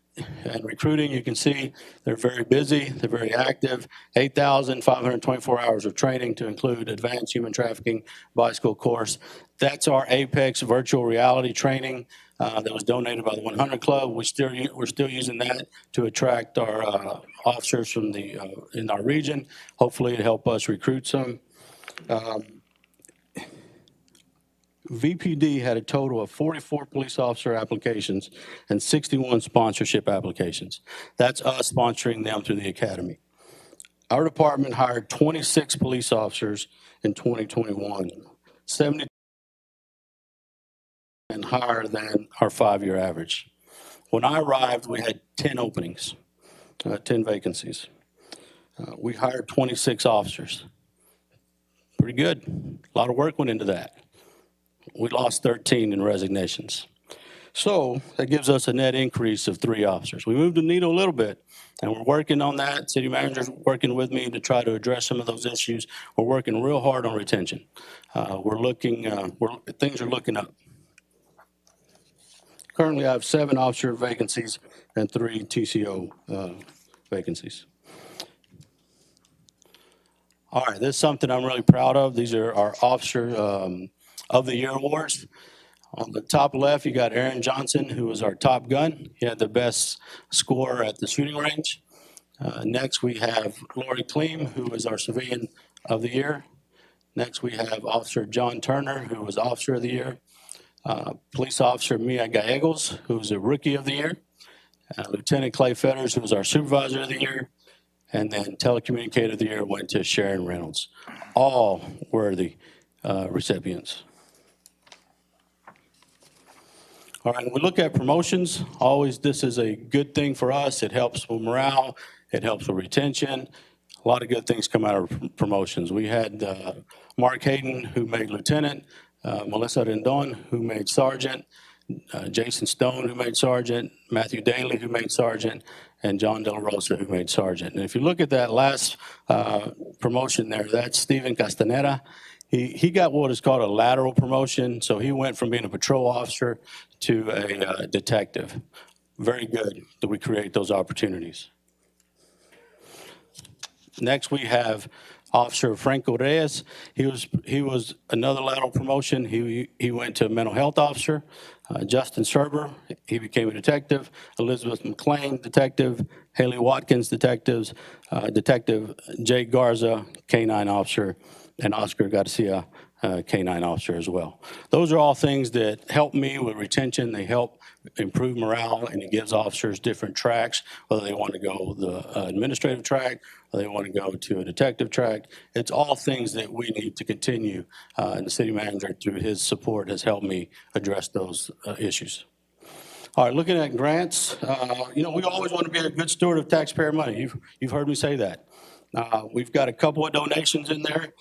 Speaker 14: and recruiting, you can see they're very busy, they're very active, 8,524 hours of training to include advanced human trafficking bicycle course. That's our Apex virtual reality training that was donated by the 100 Club. We're still using that to attract our officers from in our region. Hopefully it'll help us recruit some. VPD had a total of 44 police officer applications and 61 sponsorship applications. That's us sponsoring them through the academy. Our department hired 26 police officers in 2021, 70 and higher than our 5-year average. When I arrived, we had 10 openings, 10 vacancies. We hired 26 officers. Pretty good. A lot of work went into that. we lost 13 in resignations. So that gives us a net increase of 3 officers. We moved the needle a little bit, and we're working on that. City manager's working with me to try to address some of those issues. We're working real hard on retention. Things are looking up. Currently, I have 7 officer vacancies and 3 TCO vacancies. All right, this is something I'm really proud of. These are our Officer of the Year awards. On the top left, you got Aaron Johnson, who was our top gun. He had the best score at the shooting range. Next, we have Lori Kleem, who was our Civilian of the Year. Next, we have Officer John Turner, who was Officer of the Year. Police Officer Mia Gallegos, who was a Rookie of the Year. Lieutenant Clay Fetters, who was our Supervisor of the Year. And then Telecommunicator of the Year went to Sharon Reynolds. All worthy recipients. All right, when we look at promotions, this is a good thing for us. It helps with morale. It helps with retention. A lot of good things come out of promotions. We had Mark Hayden, who made lieutenant, Melissa Rendon, who made sergeant, Jason Stone, who made sergeant, Matthew Daly, who made sergeant, and John De La Rosa, who made sergeant. And if you look at that last promotion there, that's Stephen Castaneda. He got what is called a lateral promotion, so he went from being a patrol officer to a detective. Very good that we create those opportunities. Next, we have Officer Frank Gorez. He was another lateral promotion. He went to mental health officer. Justin Serber, he became a detective. Elizabeth McLean, detective. Haley Watkins, detectives. Detective Jay Garza, K-9 officer. And Oscar Garcia, K-9 officer as well. Those are all things that help me with retention. They help improve morale, and it gives officers different tracks, whether they want to go the administrative track or they want to go to a detective track. It's all things that we need to continue, and the city manager, through his support, has helped me address those issues. All right, looking at grants, we always want to be a good steward of taxpayer money. You've heard me say that. We've got a couple of donations in there.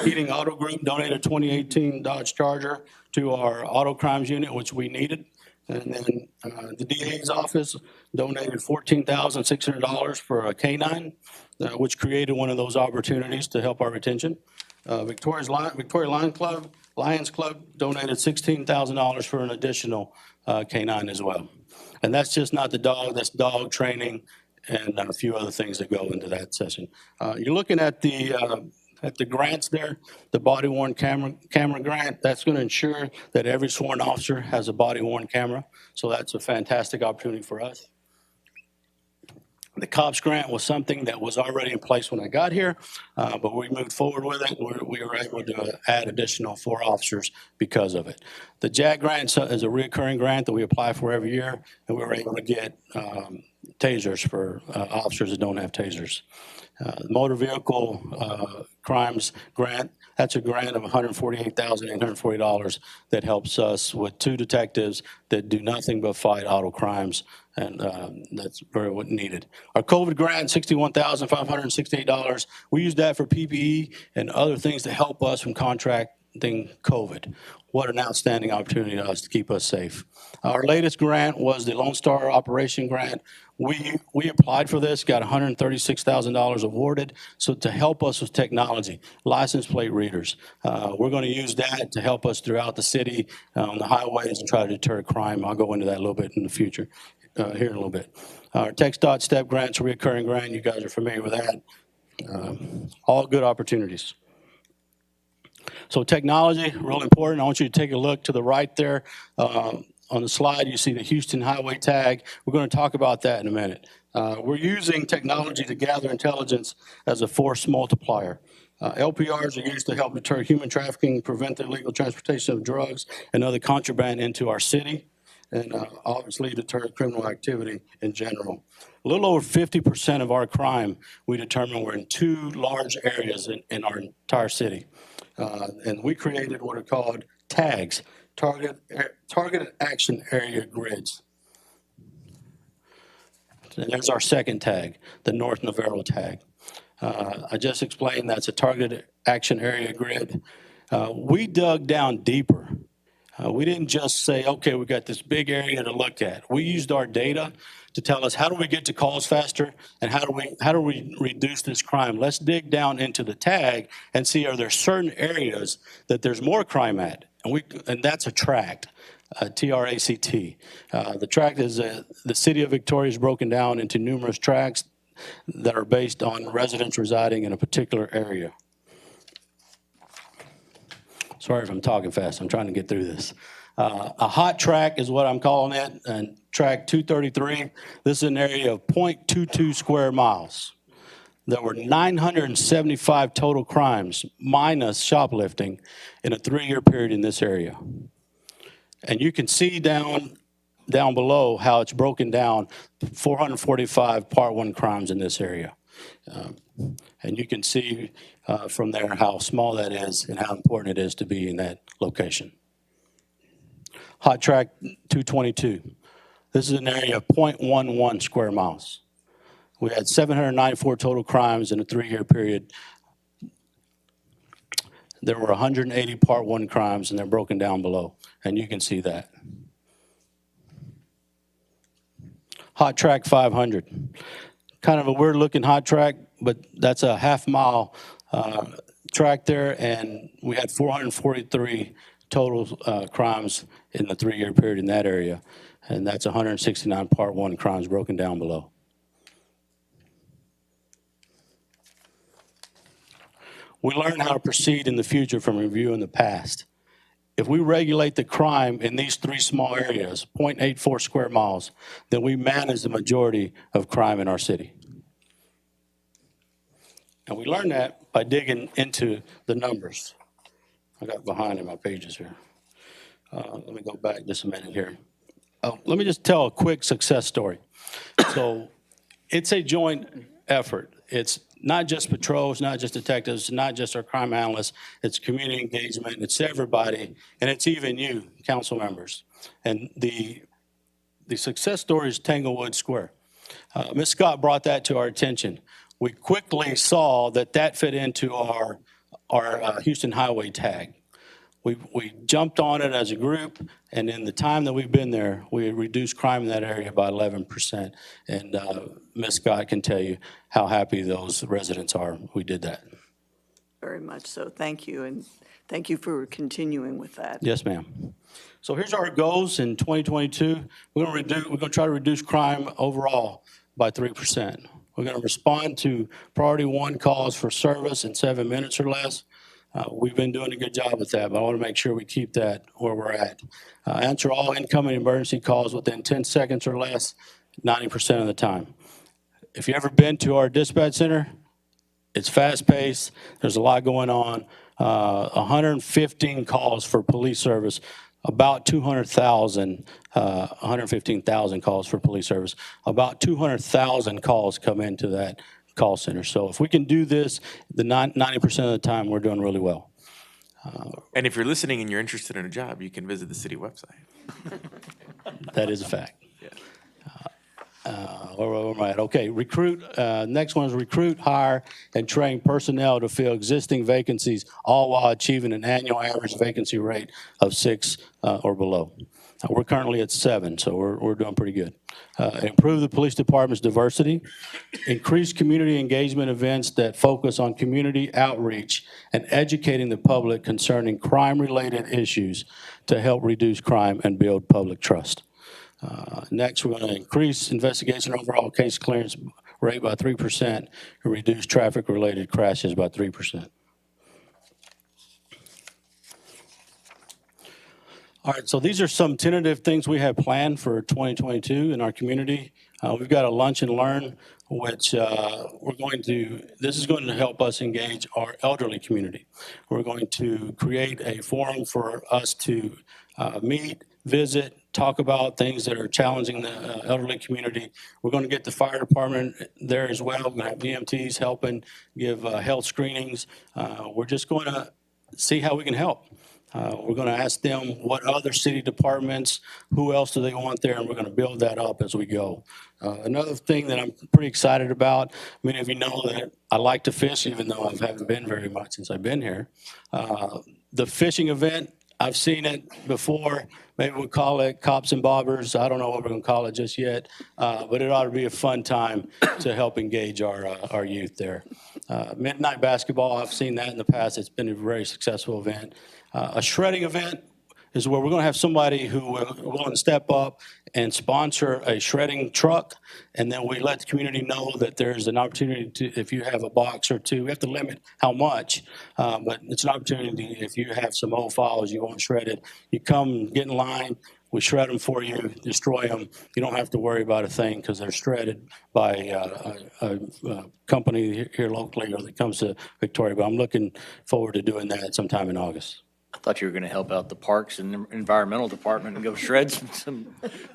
Speaker 14: Heating Auto Group donated a 2018 Dodge Charger to our auto crimes unit, which we needed. And then the DA's office donated $14,600 for a K-9, which created one of those opportunities to help our retention. Victoria Lions Club donated $16,000 for an additional K-9 as well. And that's just not the dog, that's dog training and a few other things that go into that session. You're looking at the grants there, the body-worn camera grant. That's going to ensure that every sworn officer has a body-worn camera. So that's a fantastic opportunity for us. The COPS grant was something that was already in place when I got here, but we moved forward with it. We were able to add additional 4 officers because of it. The JAG grant is a recurring grant that we apply for every year, and we were able to get tasers for officers that don't have tasers. Motor vehicle crimes grant, that's a grant of $148,840 that helps us with 2 detectives that do nothing but fight auto crimes, and that's very what needed. Our COVID grant, $61,568. We use that for PPE and other things to help us from contracting COVID. What an outstanding opportunity to us to keep us safe. Our latest grant was the Lone Star Operation Grant. We applied for this, got $136,000 awarded, so to help us with technology, license plate readers. We're going to use that to help us throughout the city on the highways and try to deter crime. I'll go into that a little bit in the future, here in a little bit. Our TxDOT STEP grant's a recurring grant. You guys are familiar with that. All good opportunities. So technology, real important. I want you to take a look to the right there. On the slide, you see the Houston Highway Tag. We're going to talk about that in a minute. We're using technology to gather intelligence as a force multiplier. LPRs are used to help deter human trafficking, prevent the illegal transportation of drugs and other contraband into our city, and obviously deter criminal activity in general. A little over 50% of our crime, we determine we're in 2 large areas in our entire city. And we created what are called tags, targeted action area grids. And there's our second tag, the North Navarro tag. I just explained that's a targeted action area grid. We dug down deeper. We didn't just say, okay, we got this big area to look at. We used our data to tell us, how do we get to calls faster, and how do we reduce this crime? Let's dig down into the tag and see, are there certain areas that there's more crime at? And that's a tract, TRACT. The tract is the city of Victoria is broken down into numerous tracts that are based on residents residing in a particular area. Sorry if I'm talking fast. I'm trying to get through this. A hot tract is what I'm calling it, and tract 233. This is an area of 0.22 square miles. There were 975 total crimes, minus shoplifting, in a 3-year period in this area. And you can see down below how it's broken down, 445 Part 1 crimes in this area. And you can see from there how small that is and how important it is to be in that location. Hot tract 222. This is an area of 0.11 square miles. We had 794 total crimes in a 3-year period. There were 180 Part 1 crimes, and they're broken down below, and you can see that. Hot tract 500. Kind of a weird looking hot tract, but that's a half-mile tract there, and we had 443 total crimes in the 3-year period in that area, and that's 169 Part 1 crimes broken down below. We learn how to proceed in the future from reviewing the past. If we regulate the crime in these 3 small areas, 0.84 square miles, then we manage the majority of crime in our city. And we learn that by digging into the numbers. I got behind in my pages here. Let me go back just a minute here. Let me just tell a quick success story. So it's a joint effort. It's not just patrols, not just detectives, not just our crime analysts. It's community engagement. It's everybody, and it's even you, council members. And the success story is Tanglewood Square. Ms. Scott brought that to our attention. We quickly saw that fit into our Houston Highway tag. We jumped on it as a group, and in the time that we've been there, we reduced crime in that area by 11%. And Ms. Scott can tell you how happy those residents are we did that.
Speaker 10: Very much so. Thank you, and thank you for continuing with that.
Speaker 14: Yes, ma'am. So here's our goals in 2022. We're going to try to reduce crime overall by 3%. We're going to respond to priority 1 calls for service in 7 minutes or less. We've been doing a good job with that, but I want to make sure we keep that where we're at. Answer all incoming emergency calls within 10 seconds or less, 90% of the time. If you've ever been to our dispatch center, it's fast-paced. There's a lot going on. 115 calls for police service, about 200,000, 115,000 calls for police service. About 200,000 calls come into that call center. So if we can do this, the 90% of the time, we're doing really well.
Speaker 5: And if you're listening and you're interested in a job, you can visit the city website.
Speaker 14: That is a fact.
Speaker 5: Yeah.
Speaker 14: Where am I at? Okay, recruit. Next one is recruit, hire, and train personnel to fill existing vacancies, all while achieving an annual average vacancy rate of 6 or below. We're currently at 7, so we're doing pretty good. Improve the police department's diversity, increase community engagement events that focus on community outreach and educating the public concerning crime-related issues to help reduce crime and build public trust. Next, we're going to increase investigation overall case clearance rate by 3% and reduce traffic-related crashes by 3%. All right, so these are some tentative things we have planned for 2022 in our community. We've got a lunch and learn, which this is going to help us engage our elderly community. We're going to create a forum for us to meet, visit, talk about things that are challenging the elderly community. We're going to get the fire department there as well. We're going to have EMTs helping give health screenings. We're just going to see how we can help. We're going to ask them what other city departments, who else do they want there, and we're going to build that up as we go. Another thing that I'm pretty excited about, many of you know that I like to fish, even though I haven't been very much since I've been here. The fishing event, I've seen it before. Maybe we'll call it Cops and Bobbers. I don't know what we're going to call it just yet, but it ought to be a fun time to help engage our youth there. Midnight basketball, I've seen that in the past. It's been a very successful event. A shredding event is where we're going to have somebody who will willing to step up and sponsor a shredding truck, and then we let the community know that there's an opportunity to, if you have a box or two, we have to limit how much, but it's an opportunity. If you have some old files you want shredded, you come get in line, we shred them for you, destroy them. You don't have to worry about a thing because they're shredded by a company here locally or that comes to Victoria. But I'm looking forward to doing that sometime in August.
Speaker 1: I thought you were going to help out the Parks and Environmental Department and go shred some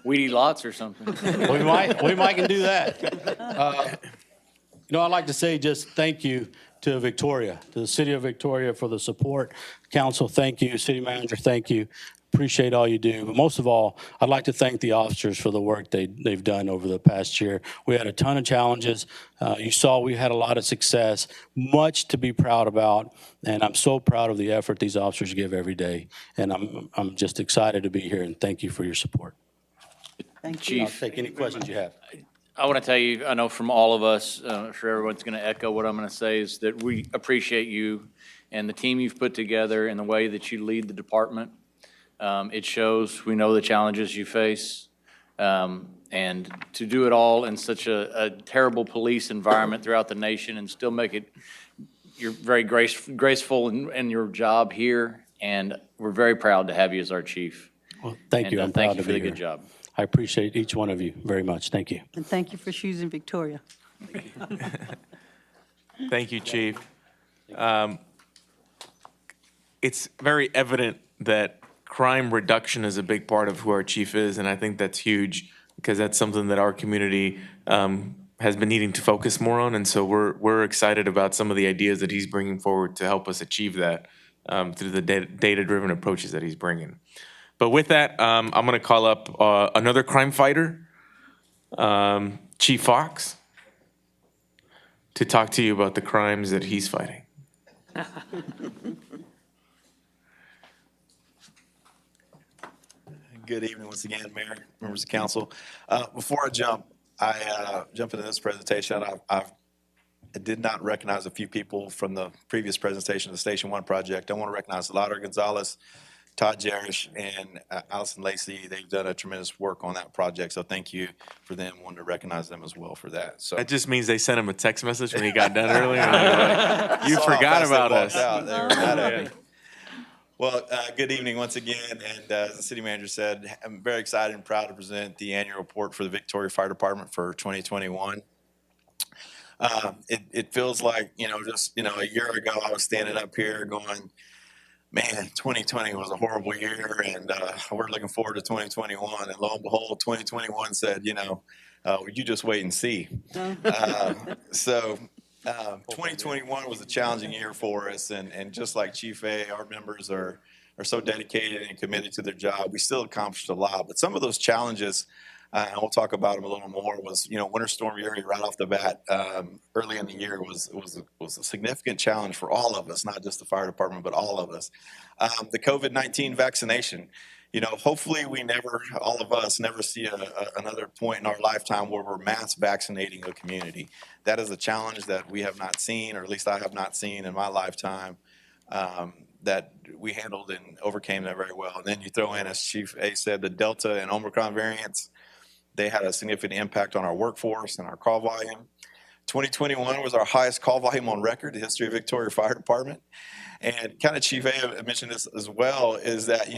Speaker 1: weedy lots or something.
Speaker 14: We might can do that. I'd like to say just thank you to Victoria, to the city of Victoria for the support. Council, thank you. City manager, thank you. Appreciate all you do. But most of all, I'd like to thank the officers for the work they've done over the past year. We had a ton of challenges. You saw we had a lot of success, much to be proud about. And I'm so proud of the effort these officers give every day. And I'm just excited to be here, and thank you for your support.
Speaker 12: Thank you.
Speaker 14: I'll take any questions you have.
Speaker 1: I want to tell you, I know from all of us, I'm sure everyone's going to echo what I'm going to say, is that we appreciate you and the team you've put together and the way that you lead the department. It shows. We know the challenges you face. And to do it all in such a terrible police environment throughout the nation and still make it, you're very graceful in your job here, and we're very proud to have you as our chief.
Speaker 14: Well, thank you. I'm
Speaker 1: thank
Speaker 14: proud
Speaker 1: you
Speaker 14: to
Speaker 1: for
Speaker 14: be
Speaker 1: the
Speaker 14: here.
Speaker 1: good job.
Speaker 14: I appreciate each one of you very much. Thank you.
Speaker 12: And thank you for choosing Victoria.
Speaker 5: Thank you, Chief. It's very evident that crime reduction is a big part of who our chief is, and I think that's huge because that's something that our community has been needing to focus more on, and so we're excited about some of the ideas that he's bringing forward to help us achieve that through the data-driven approaches that he's bringing. But with that, I'm going to call up another crime fighter, Chief Fox, to talk to you about the crimes that he's fighting.
Speaker 11: Good evening once again, Mayor, members of council. Before I jump into this presentation, I did not recognize a few people from the previous presentation of the Station 1 project. I want to recognize Lauder Gonzalez, Todd Jarish, and Allison Lacey. They've done a tremendous work on that project, so thank you for them. Wanted to recognize them as well for that. So
Speaker 5: that just means they sent him a text message when he got done earlier. Like, you forgot about us.
Speaker 11: They were mad at me. Well, good evening once again, and as the city manager said, I'm very excited and proud to present the annual report for the Victoria Fire Department for 2021. It feels like, just, a year ago I was standing up here going, man, 2020 was a horrible year, and we're looking forward to 2021. And lo and behold, 2021 said, you just wait and see. So 2021 was a challenging year for us, and just like Chief A, our members are so dedicated and committed to their job. We still accomplished a lot, but some of those challenges, and we'll talk about them a little more, was, Winter Storm Uri right off the bat early in the year was a significant challenge for all of us, not just the fire department, but all of us. The COVID-19 vaccination, hopefully all of us never see another point in our lifetime where we're mass vaccinating a community. That is a challenge that we have not seen, or at least I have not seen in my lifetime, that we handled and overcame that very well. And then you throw in, as Chief A said, the Delta and Omicron variants. They had a significant impact on our workforce and our call volume. 2021 was our highest call volume on record in the history of Victoria Fire Department. And kind of Chief A mentioned this as well, is that,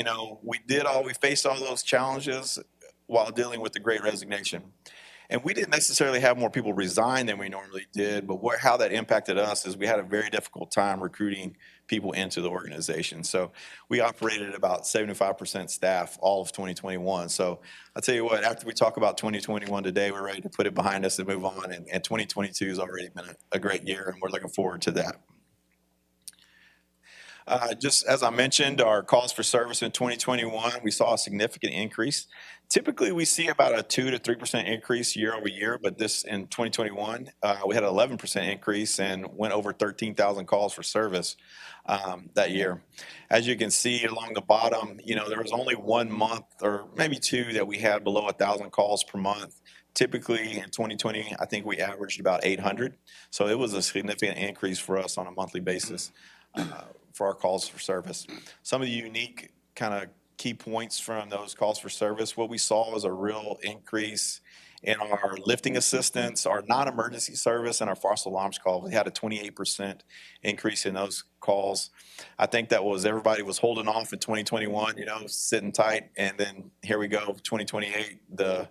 Speaker 11: we faced all those challenges while dealing with the Great Resignation. And we didn't necessarily have more people resign than we normally did, but how that impacted us is we had a very difficult time recruiting people into the organization. So we operated at about 75% staff all of 2021. So I'll tell you what, after we talk about 2021 today, we're ready to put it behind us and move on. And 2022 has already been a great year, and we're looking forward to that. Just as I mentioned, our calls for service in 2021, we saw a significant increase. Typically, we see about a 2 to 3% increase year over year, but this in 2021, we had an 11% increase and went over 13,000 calls for service that year. As you can see along the bottom, there was only 1 month or maybe 2 that we had below 1,000 calls per month. Typically in 2020, I think we averaged about 800. So it was a significant increase for us on a monthly basis for our calls for service. Some of the unique kind of key points from those calls for service, what we saw was a real increase in our lifting assistance, our non-emergency service, and our false alarms call. We had a 28% increase in those calls. I think that was everybody was holding off in 2021, sitting tight, and then here we go, 2028, the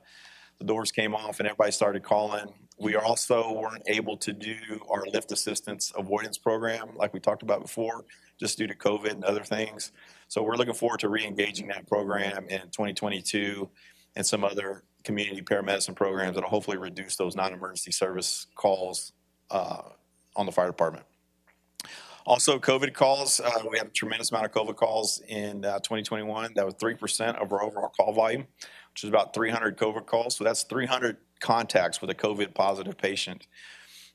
Speaker 11: doors came off and everybody started calling. We also weren't able to do our lift assistance avoidance program like we talked about before, just due to COVID and other things. So we're looking forward to re-engaging that program in 2022 and some other community paramedicine programs that will hopefully reduce those non-emergency service calls on the fire department. Also, COVID calls, we had a tremendous amount of COVID calls in 2021. That was 3% of our overall call volume, which is about 300 COVID calls. So that's 300 contacts with a COVID positive patient.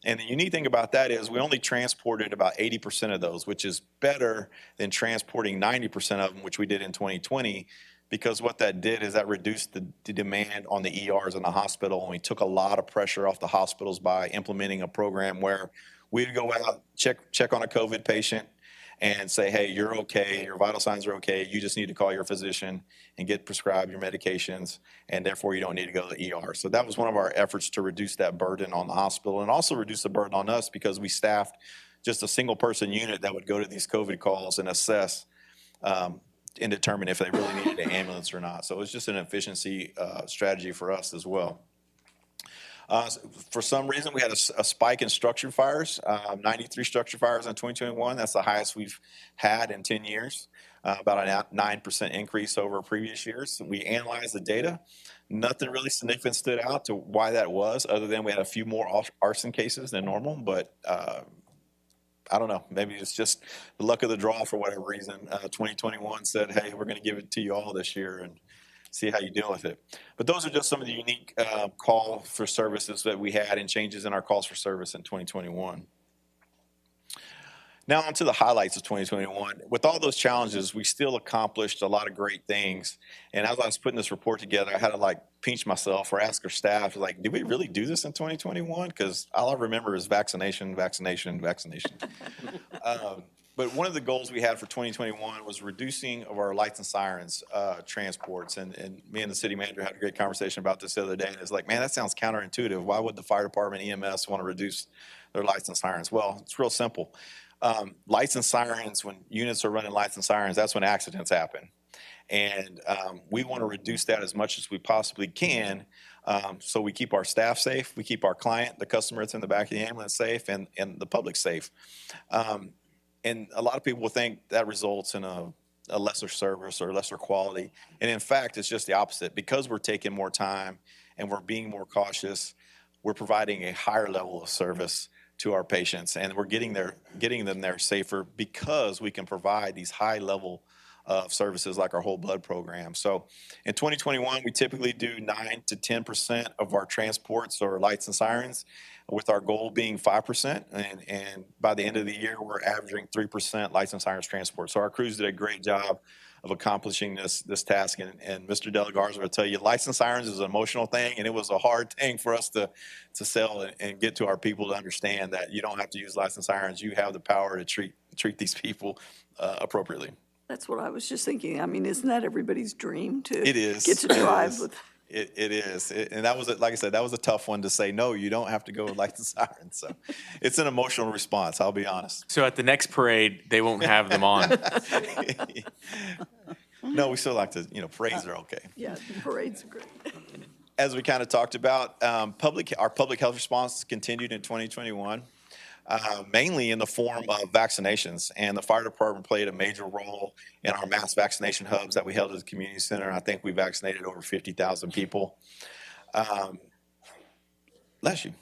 Speaker 11: And the unique thing about that is we only transported about 80% of those, which is better than transporting 90% of them, which we did in 2020, because what that did is that reduced the demand on the ERs in the hospital, and we took a lot of pressure off the hospitals by implementing a program where we'd go out, check on a COVID patient, and say, hey, you're okay, your vital signs are okay, you just need to call your physician and get prescribed your medications, and therefore you don't need to go to the ER. So that was one of our efforts to reduce that burden on the hospital and also reduce the burden on us because we staffed just a single person unit that would go to these COVID calls and assess and determine if they really needed an ambulance or not. So it was just an efficiency strategy for us as well. For some reason, we had a spike in structure fires, 93 structure fires in 2021. That's the highest we've had in 10 years, about a 9% increase over previous years. We analyzed the data. Nothing really significant stood out to why that was, other than we had a few more arson cases than normal. But I don't know, maybe it's just the luck of the draw for whatever reason. 2021 said, hey, we're going to give it to you all this year and see how you deal with it. But those are just some of the unique call for services that we had and changes in our calls for service in 2021. Now on to the highlights of 2021. With all those challenges, we still accomplished a lot of great things. And as I was putting this report together, I had to pinch myself or ask our staff, did we really do this in 2021? Because all I remember is vaccination, vaccination, vaccination. But one of the goals we had for 2021 was reducing of our lights and sirens transports. And me and the city manager had a great conversation about this the other day. And it's like, man, that sounds counterintuitive. Why would the fire department, EMS, want to reduce their lights and sirens? Well, it's real simple. Lights and sirens, when units are running lights and sirens, that's when accidents happen. And we want to reduce that as much as we possibly can so we keep our staff safe, we keep our client, the customer that's in the back of the ambulance safe, and the public safe. And a lot of people will think that results in a lesser service or lesser quality. And in fact, it's just the opposite. Because we're taking more time and we're being more cautious, we're providing a higher level of service to our patients, and we're getting them there safer because we can provide these high level of services like our whole blood program. So in 2021, we typically do 9 to 10% of our transports or lights and sirens, with our goal being 5%. And by the end of the year, we're averaging 3% lights and sirens transport. So our crews did a great job of accomplishing this task. And Mr. DeLaGarza will tell you, lights and sirens is an emotional thing, and it was a hard thing for us to sell and get to our people to understand that you don't have to use lights and sirens. You have the power to treat these people appropriately.
Speaker 10: That's what I was just thinking. I mean, isn't that everybody's dream to
Speaker 11: It is.
Speaker 10: get to drive with?
Speaker 11: It is. And that was, like I said, that was a tough one to say, no, you don't have to go with lights and sirens. So it's an emotional response, I'll be honest.
Speaker 5: So at the next parade, they won't have them on.
Speaker 11: No, we still like to, parades are okay.
Speaker 10: Yeah, parades are great.
Speaker 11: As we kind of talked about, our public health response continued in 2021. Mainly in the form of vaccinations. And the fire department played a major role in our mass vaccination hubs that we held at the community center. I think we vaccinated over 50,000 people. Bless you.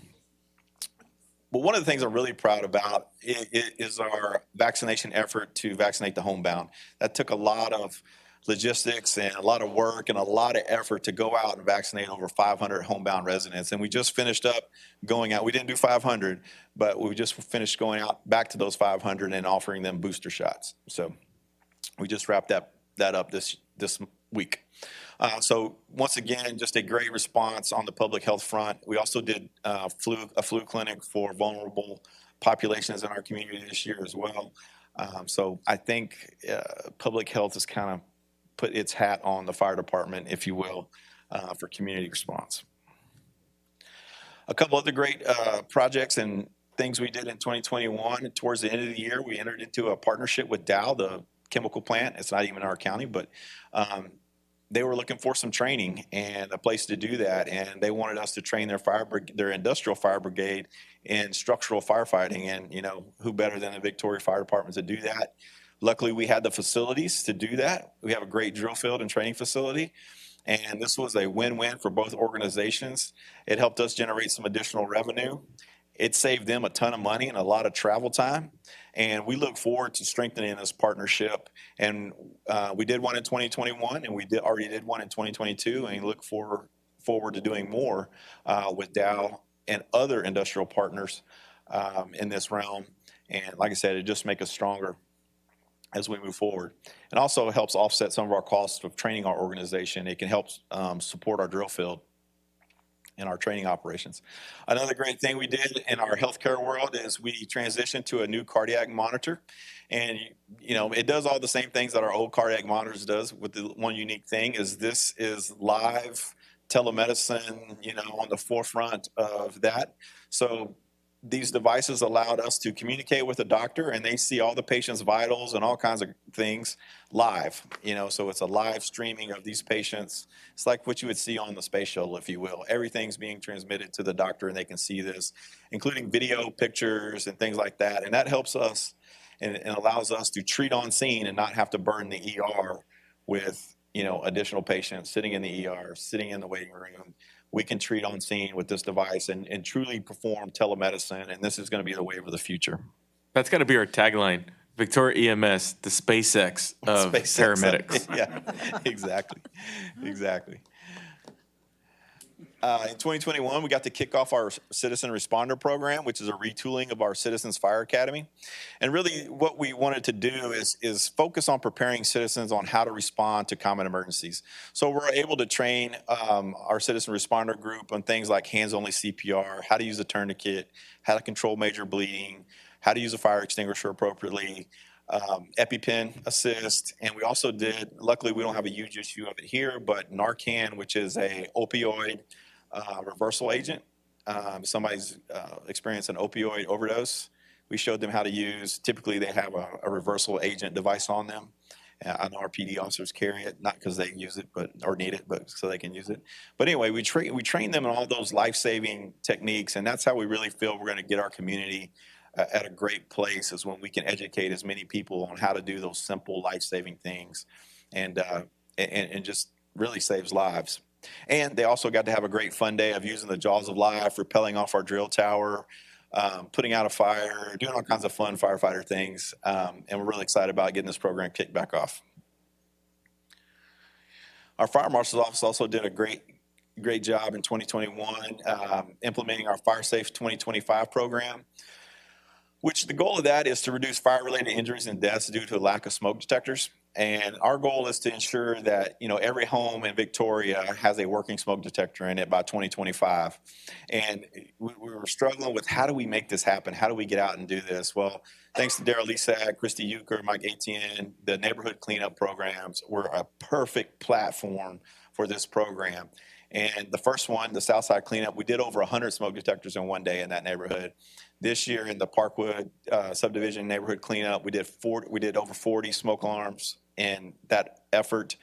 Speaker 11: But one of the things I'm really proud about is our vaccination effort to vaccinate the homebound. That took a lot of logistics and a lot of work and a lot of effort to go out and vaccinate over 500 homebound residents. And we just finished up going out. We didn't do 500, but we just finished going out back to those 500 and offering them booster shots. So we just wrapped that up this week. So once again, just a great response on the public health front. We also did a flu clinic for vulnerable populations in our community this year as well. So I think public health has kind of put its hat on the fire department, if you will, for community response. A couple other great projects and things we did in 2021. Towards the end of the year, we entered into a partnership with Dow, the chemical plant. It's not even in our county, but they were looking for some training and a place to do that, and they wanted us to train their industrial fire brigade in structural firefighting. And you know, who better than the Victoria Fire Department to do that? Luckily, we had the facilities to do that. We have a great drill field and training facility, and this was a win-win for both organizations. It helped us generate some additional revenue. It saved them a ton of money and a lot of travel time. And we look forward to strengthening this partnership. And we did one in 2021, and we already did one in 2022, and look forward to doing more with Dow and other industrial partners in this realm. And like I said, it just makes us stronger as we move forward. It also helps offset some of our costs of training our organization. It can help support our drill field in our training operations. Another great thing we did in our healthcare world is we transitioned to a new cardiac monitor. And, you know, it does all the same things that our old cardiac monitors does, with the one unique thing is this is live telemedicine, you know, on the forefront of that. So these devices allowed us to communicate with a doctor, and they see all the patient's vitals and all kinds of things live, you know, so it's a live streaming of these patients. It's like what you would see on the space shuttle, if you will. Everything's being transmitted to the doctor, and they can see this, including video, pictures, and things like that. And that helps us and allows us to treat on scene and not have to burden the ER with, you know, additional patients sitting in the ER, sitting in the waiting room. We can treat on scene with this device and truly perform telemedicine, and this is going to be the wave of the future.
Speaker 5: That's got to be our tagline. Victoria EMS, the SpaceX of paramedics.
Speaker 11: Yeah, exactly. In 2021, we got to kick off our Citizen Responder Program, which is a retooling of our Citizens Fire Academy. And really what we wanted to do is focus on preparing citizens on how to respond to common emergencies. So we're able to train our Citizen Responder group on things like hands-only CPR, how to use a tourniquet, how to control major bleeding, how to use a fire extinguisher appropriately, EpiPen assist. And we also did, luckily we don't have a huge issue of it here, but Narcan, which is a opioid reversal agent. Somebody's experienced an opioid overdose. We showed them how to use, typically they have a reversal agent device on them. I know our PD officers carry it, not because they use it or need it, but so they can use it. But anyway, we train them in all those life-saving techniques, and that's how we really feel we're going to get our community at a great place, is when we can educate as many people on how to do those simple life-saving things, and just really saves lives. And they also got to have a great fun day of using the jaws of life, rappelling off our drill tower, putting out a fire, doing all kinds of fun firefighter things. And we're really excited about getting this program kicked back off. Our fire marshal's office also did a great job in 2021 implementing our Fire Safe 2025 program, which the goal of that is to reduce fire-related injuries and deaths due to a lack of smoke detectors. And our goal is to ensure that, you know, every home in Victoria has a working smoke detector in it by 2025. And we were struggling with, how do we make this happen? How do we get out and do this? Well, thanks to Daryl Lisak, Christy Euchre, Mike Etienne, the neighborhood cleanup programs were a perfect platform for this program. And the first one, the Southside cleanup, we did over 100 smoke detectors in one day in that neighborhood. This year in the Parkwood subdivision neighborhood cleanup, we did over 40 smoke alarms in that effort.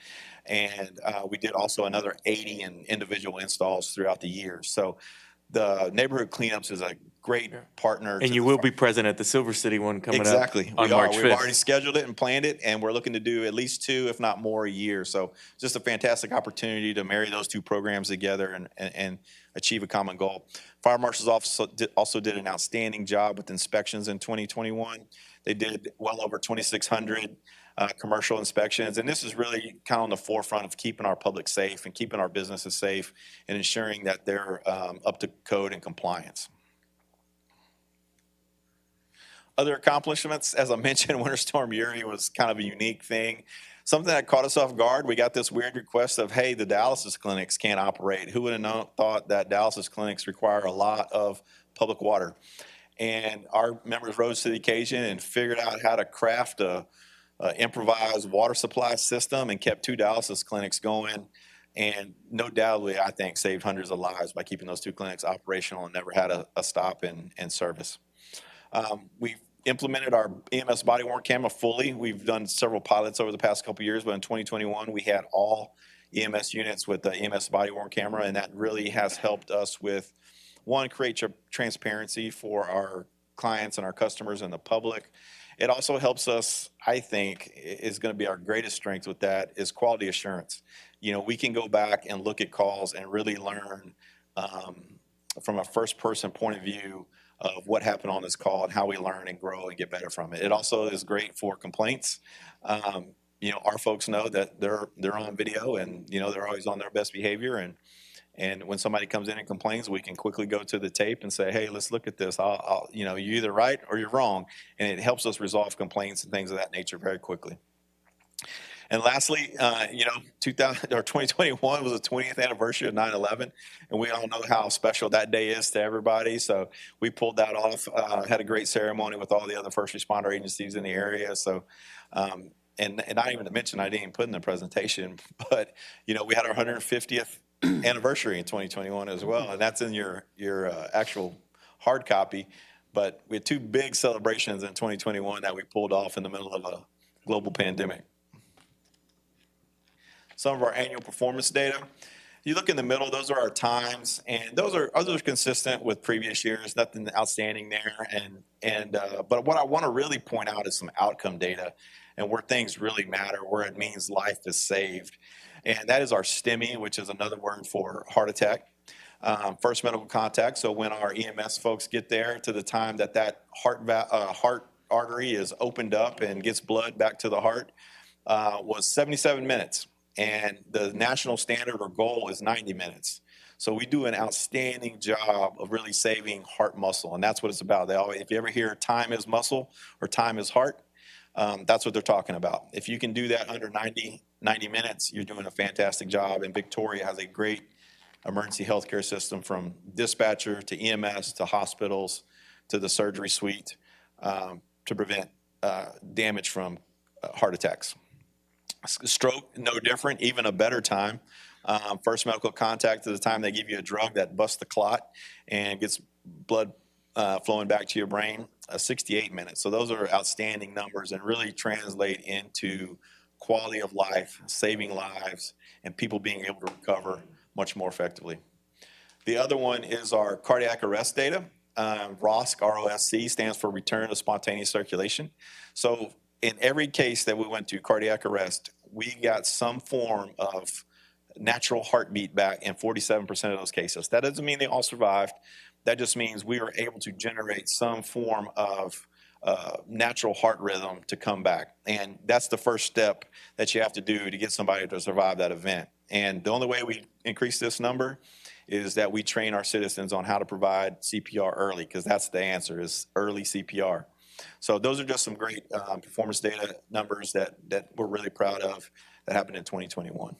Speaker 11: And we did also another 80 in individual installs throughout the year. So The neighborhood cleanups is a great partner.
Speaker 5: And you will be present at the Silver City one coming up
Speaker 11: Exactly.
Speaker 5: on
Speaker 11: We are.
Speaker 5: March
Speaker 11: We've already
Speaker 5: 5th.
Speaker 11: scheduled it and planned it, and we're looking to do at least 2, if not more, a year. So just a fantastic opportunity to marry those 2 programs together and achieve a common goal. Fire Marshal's Office also did an outstanding job with inspections in 2021. They did well over 2,600 commercial inspections, and this is really kind of on the forefront of keeping our public safe and keeping our businesses safe and ensuring that they're up to code and compliance. Other accomplishments, as I mentioned, Winter Storm Uri was kind of a unique thing. Something that caught us off guard, we got this weird request of, hey, the dialysis clinics can't operate. Who would have thought that dialysis clinics require a lot of public water? And our members rose to the occasion and figured out how to craft a improvised water supply system and kept 2 dialysis clinics going. And no doubtly, I think, saved hundreds of lives by keeping those 2 clinics operational and never had a stop in service. We've implemented our EMS body-worn camera fully. We've done several pilots over the past couple of years, but in 2021, we had all EMS units with the EMS body-worn camera, and that really has helped us with, one, create transparency for our clients and our customers and the public. It also helps us, I think, is going to be our greatest strength with that, is quality assurance. You know, we can go back and look at calls and really learn from a first-person point of view of what happened on this call and how we learn and grow and get better from it. It also is great for complaints. You know, our folks know that they're on video and, you know, they're always on their best behavior. And when somebody comes in and complains, we can quickly go to the tape and say, hey, let's look at this. You know, you're either right or you're wrong. And it helps us resolve complaints and things of that nature very quickly. And lastly, you know, 2021 was the 20th anniversary of 9/11, and we all know how special that day is to everybody. So we pulled that off, had a great ceremony with all the other first responder agencies in the area. So, and not even to mention, I didn't even put in the presentation, but, you know, we had our 150th anniversary in 2021 as well, and that's in your actual hard copy. But we had 2 big celebrations in 2021 that we pulled off in the middle of a global pandemic. Some of our annual performance data. You look in the middle, those are our times, and those are consistent with previous years, nothing outstanding there. But what I want to really point out is some outcome data and where things really matter, where it means life is saved. And that is our STEMI, which is another word for heart attack, first medical contact. So when our EMS folks get there to the time that heart artery is opened up and gets blood back to the heart, was 77 minutes. And the national standard or goal is 90 minutes. So we do an outstanding job of really saving heart muscle, and that's what it's about. If you ever hear time is muscle or time is heart, that's what they're talking about. If you can do that under 90 minutes, you're doing a fantastic job. And Victoria has a great emergency healthcare system, from dispatcher to EMS to hospitals to the surgery suite, to prevent damage from heart attacks. Stroke, no different, even a better time. First medical contact is the time they give you a drug that busts the clot and gets blood flowing back to your brain, 68 minutes. So those are outstanding numbers and really translate into quality of life, saving lives, and people being able to recover much more effectively. The other one is our cardiac arrest data. ROSC, R-O-S-C, stands for return of spontaneous circulation. So in every case that we went to cardiac arrest, we got some form of natural heartbeat back in 47% of those cases. That doesn't mean they all survived. That just means we were able to generate some form of natural heart rhythm to come back. And that's the first step that you have to do to get somebody to survive that event. And the only way we increase this number is that we train our citizens on how to provide CPR early, because that's the answer, is early CPR. So those are just some great performance data numbers that we're really proud of that happened in 2021.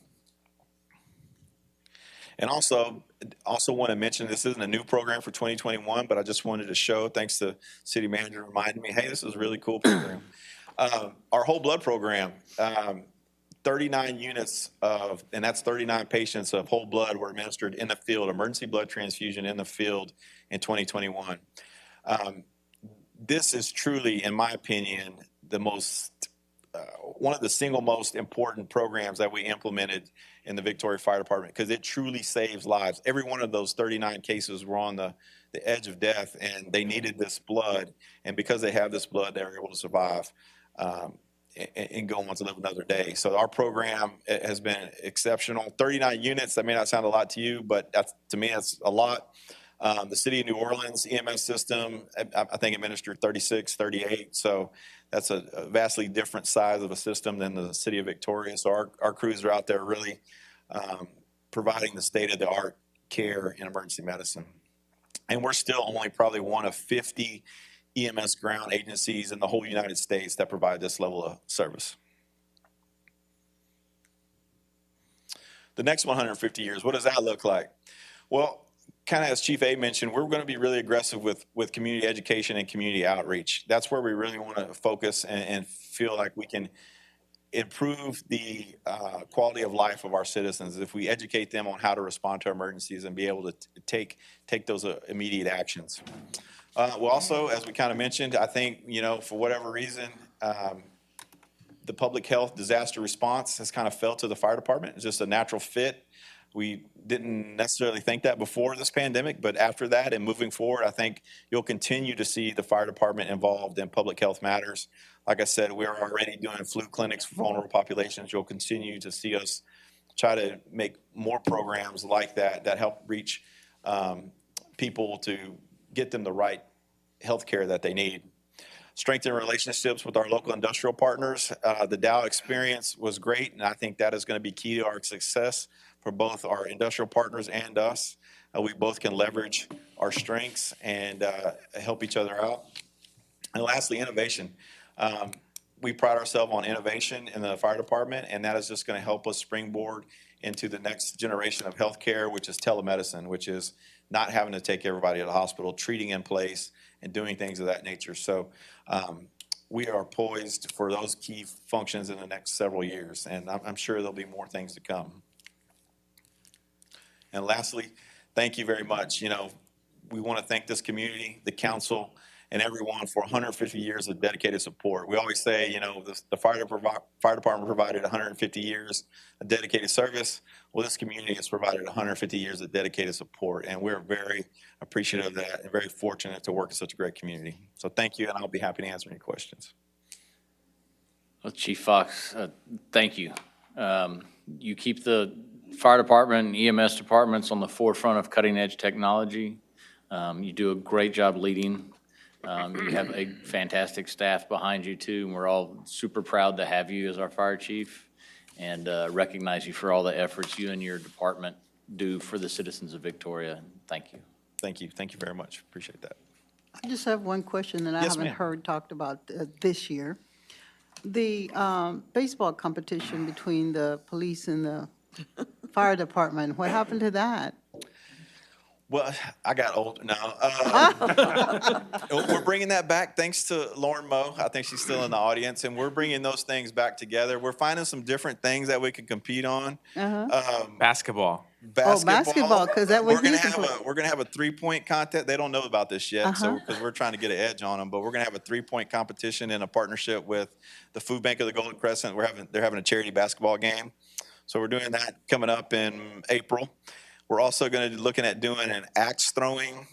Speaker 11: And also want to mention, this isn't a new program for 2021, but I just wanted to show, thanks to city manager reminding me, hey, this is a really cool program. Our whole blood program, 39 units and that's 39 patients of whole blood were administered in the field, emergency blood transfusion in the field in 2021. This is truly, in my opinion, the most, one of the single most important programs that we implemented in the Victoria Fire Department because it truly saves lives. Every one of those 39 cases were on the edge of death, and they needed this blood. And because they have this blood, they're able to survive and go on to live another day. So our program has been exceptional. 39 units, that may not sound a lot to you, but to me, that's a lot. The city of New Orleans EMS system, I think administered 36, 38. So that's a vastly different size of a system than the city of Victoria. So our crews are out there really providing the state-of-the-art care in emergency medicine. And we're still only probably one of 50 EMS ground agencies in the whole United States that provide this level of service. The next 150 years, what does that look like? Well, kind of as Chief A mentioned, we're going to be really aggressive with community education and community outreach. That's where we really want to focus and feel like we can improve the quality of life of our citizens if we educate them on how to respond to emergencies and be able to take those immediate actions. Well, also, as we kind of mentioned, I think, for whatever reason, the public health disaster response has kind of fell to the fire department. It's just a natural fit. We didn't necessarily think that before this pandemic, but after that and moving forward, I think you'll continue to see the fire department involved in public health matters. Like I said, we're already doing flu clinics for vulnerable populations. You'll continue to see us try to make more programs like that help reach people to get them the right health care that they need. Strengthen relationships with our local industrial partners. The Dow experience was great, and I think that is going to be key to our success for both our industrial partners and us. We both can leverage our strengths and help each other out. And lastly, innovation. We pride ourselves on innovation in the fire department, and that is just going to help us springboard into the next generation of healthcare, which is telemedicine, which is not having to take everybody to the hospital, treating in place, and doing things of that nature. So we are poised for those key functions in the next several years, and I'm sure there'll be more things to come. And lastly, thank you very much. We want to thank this community, the council, and everyone for 150 years of dedicated support. We always say, the fire department provided 150 years of dedicated service. Well, this community has provided 150 years of dedicated support, and we're very appreciative of that and very fortunate to work in such a great community. So thank you, and I'll be happy to answer any questions.
Speaker 1: Well, Chief Fox, thank you. You keep the fire department and EMS departments on the forefront of cutting-edge technology. You do a great job leading. You have a fantastic staff behind you, too, and we're all super proud to have you as our fire chief and recognize you for all the efforts you and your department do for the citizens of Victoria. Thank you.
Speaker 11: Thank you. Thank you very much. Appreciate that.
Speaker 12: I just have one question that I
Speaker 11: Yes,
Speaker 12: haven't
Speaker 11: ma'am.
Speaker 12: heard talked about this year. The baseball competition between the police and the fire department, what happened to that?
Speaker 11: Well, I got old now. We're bringing that back thanks to Lauren Moe. I think she's still in the audience, and we're bringing those things back together. We're finding some different things that we can compete on.
Speaker 5: Basketball.
Speaker 12: Basketball, because that was
Speaker 11: We're gonna have a 3-point contest. They don't know about this yet, so because we're trying to get an edge on them. But we're gonna have a 3-point competition in a partnership with the Food Bank of the Golden Crescent. They're having a charity basketball game, so we're doing that coming up in April. We're also going to be looking at doing an axe throwing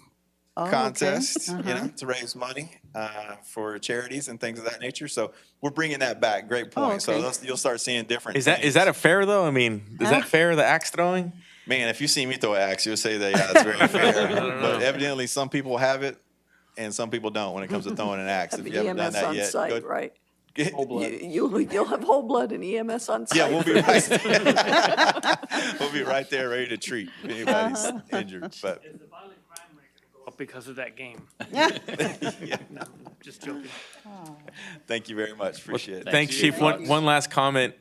Speaker 11: contest, to raise money for charities and things of that nature. So we're bringing that back. Great point. So you'll start seeing different.
Speaker 5: Is that a fair though? I mean, is that fair? The axe throwing?
Speaker 11: Man, if you see me throw an axe, you'll say that that's very fair. But evidently, some people have it, and some people don't when it comes to throwing an axe. If you haven't done that yet,
Speaker 10: site, right? You'll have whole blood and EMS on site.
Speaker 11: Yeah, we'll be right there. We'll be right there ready to treat if anybody's injured. But
Speaker 15: Is the violent crime rate going to go up because of that game?
Speaker 11: yeah.
Speaker 15: No, just joking.
Speaker 11: Thank you very much. Appreciate it.
Speaker 5: Thanks, Chief. One last comment.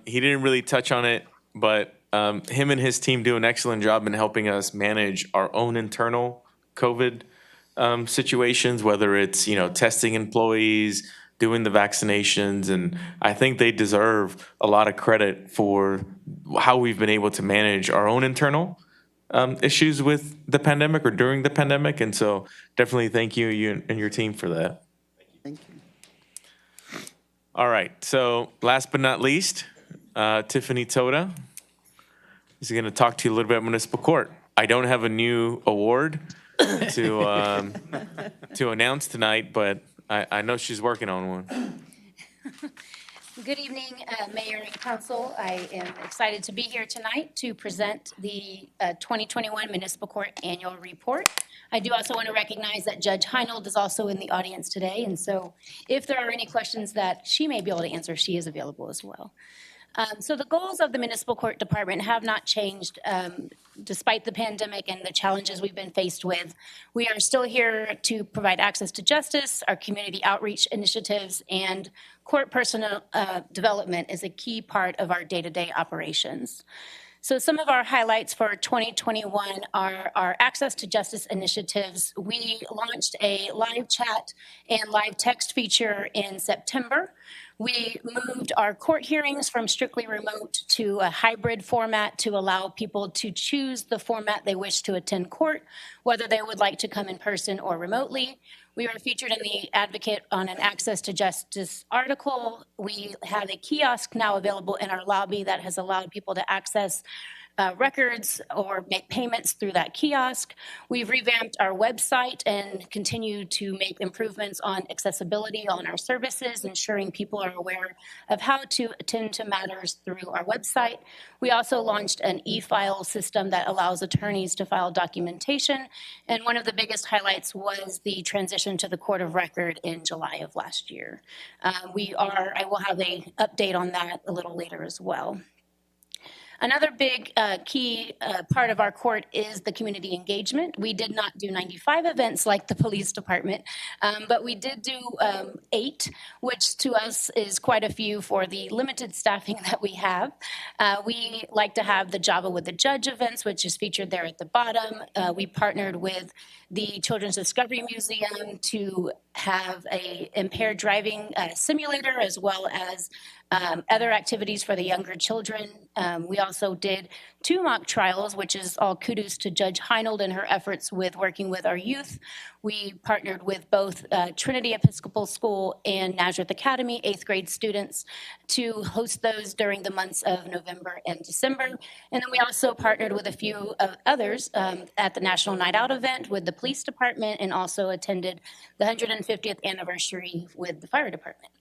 Speaker 5: He didn't really touch on it, but him and his team do an excellent job in helping us manage our own internal COVID situations, whether it's, testing employees, doing the vaccinations, and I think they deserve a lot of credit for how we've been able to manage our own internal issues with the pandemic or during the pandemic, and so definitely thank you and your team for that.
Speaker 12: Thank you.
Speaker 5: All right, so last but not least, Tiffany Toda. is going to talk to you a little bit about municipal court. I don't have a new award to announce tonight, but I know she's working on one.
Speaker 16: Good evening, Mayor and Council. I am excited to be here tonight to present the 2021 Municipal Court Annual Report. I do also want to recognize that Judge Heinold is also in the audience today, and so if there are any questions that she may be able to answer, she is available as well. So the goals of the Municipal Court Department have not changed despite the pandemic and the challenges we've been faced with. We are still here to provide access to justice. Our community outreach initiatives and court personnel development is a key part of our day-to-day operations. So some of our highlights for 2021 are our access to justice initiatives. We launched a live chat and live text feature in September. We moved our court hearings from strictly remote to a hybrid format to allow people to choose the format they wish to attend court, whether they would like to come in person or remotely. We were featured in the Advocate on an Access to Justice article. We have a kiosk now available in our lobby that has allowed people to access records or make payments through that kiosk. We've revamped our website and continue to make improvements on accessibility on our services, ensuring people are aware of how to attend to matters through our website. We also launched an e-file system that allows attorneys to file documentation, and one of the biggest highlights was the transition to the Court of Record in July of last year. I will have an update on that a little later as well. Another big key part of our court is the community engagement. We did not do 95 events like the police department, but we did do 8, which to us is quite a few for the limited staffing that we have. We like to have the Java with the Judge events, which is featured there at the bottom. We partnered with the Children's Discovery Museum to have a impaired driving simulator, as well as other activities for the younger children. We also did 2 mock trials, which is all kudos to Judge Heinold and her efforts with working with our youth. We partnered with both Trinity Episcopal School and Nazareth Academy 8th grade students to host those during the months of November and December. And then we also partnered with a few others at the National Night Out event with the police department, and also attended the 150th anniversary with the fire department.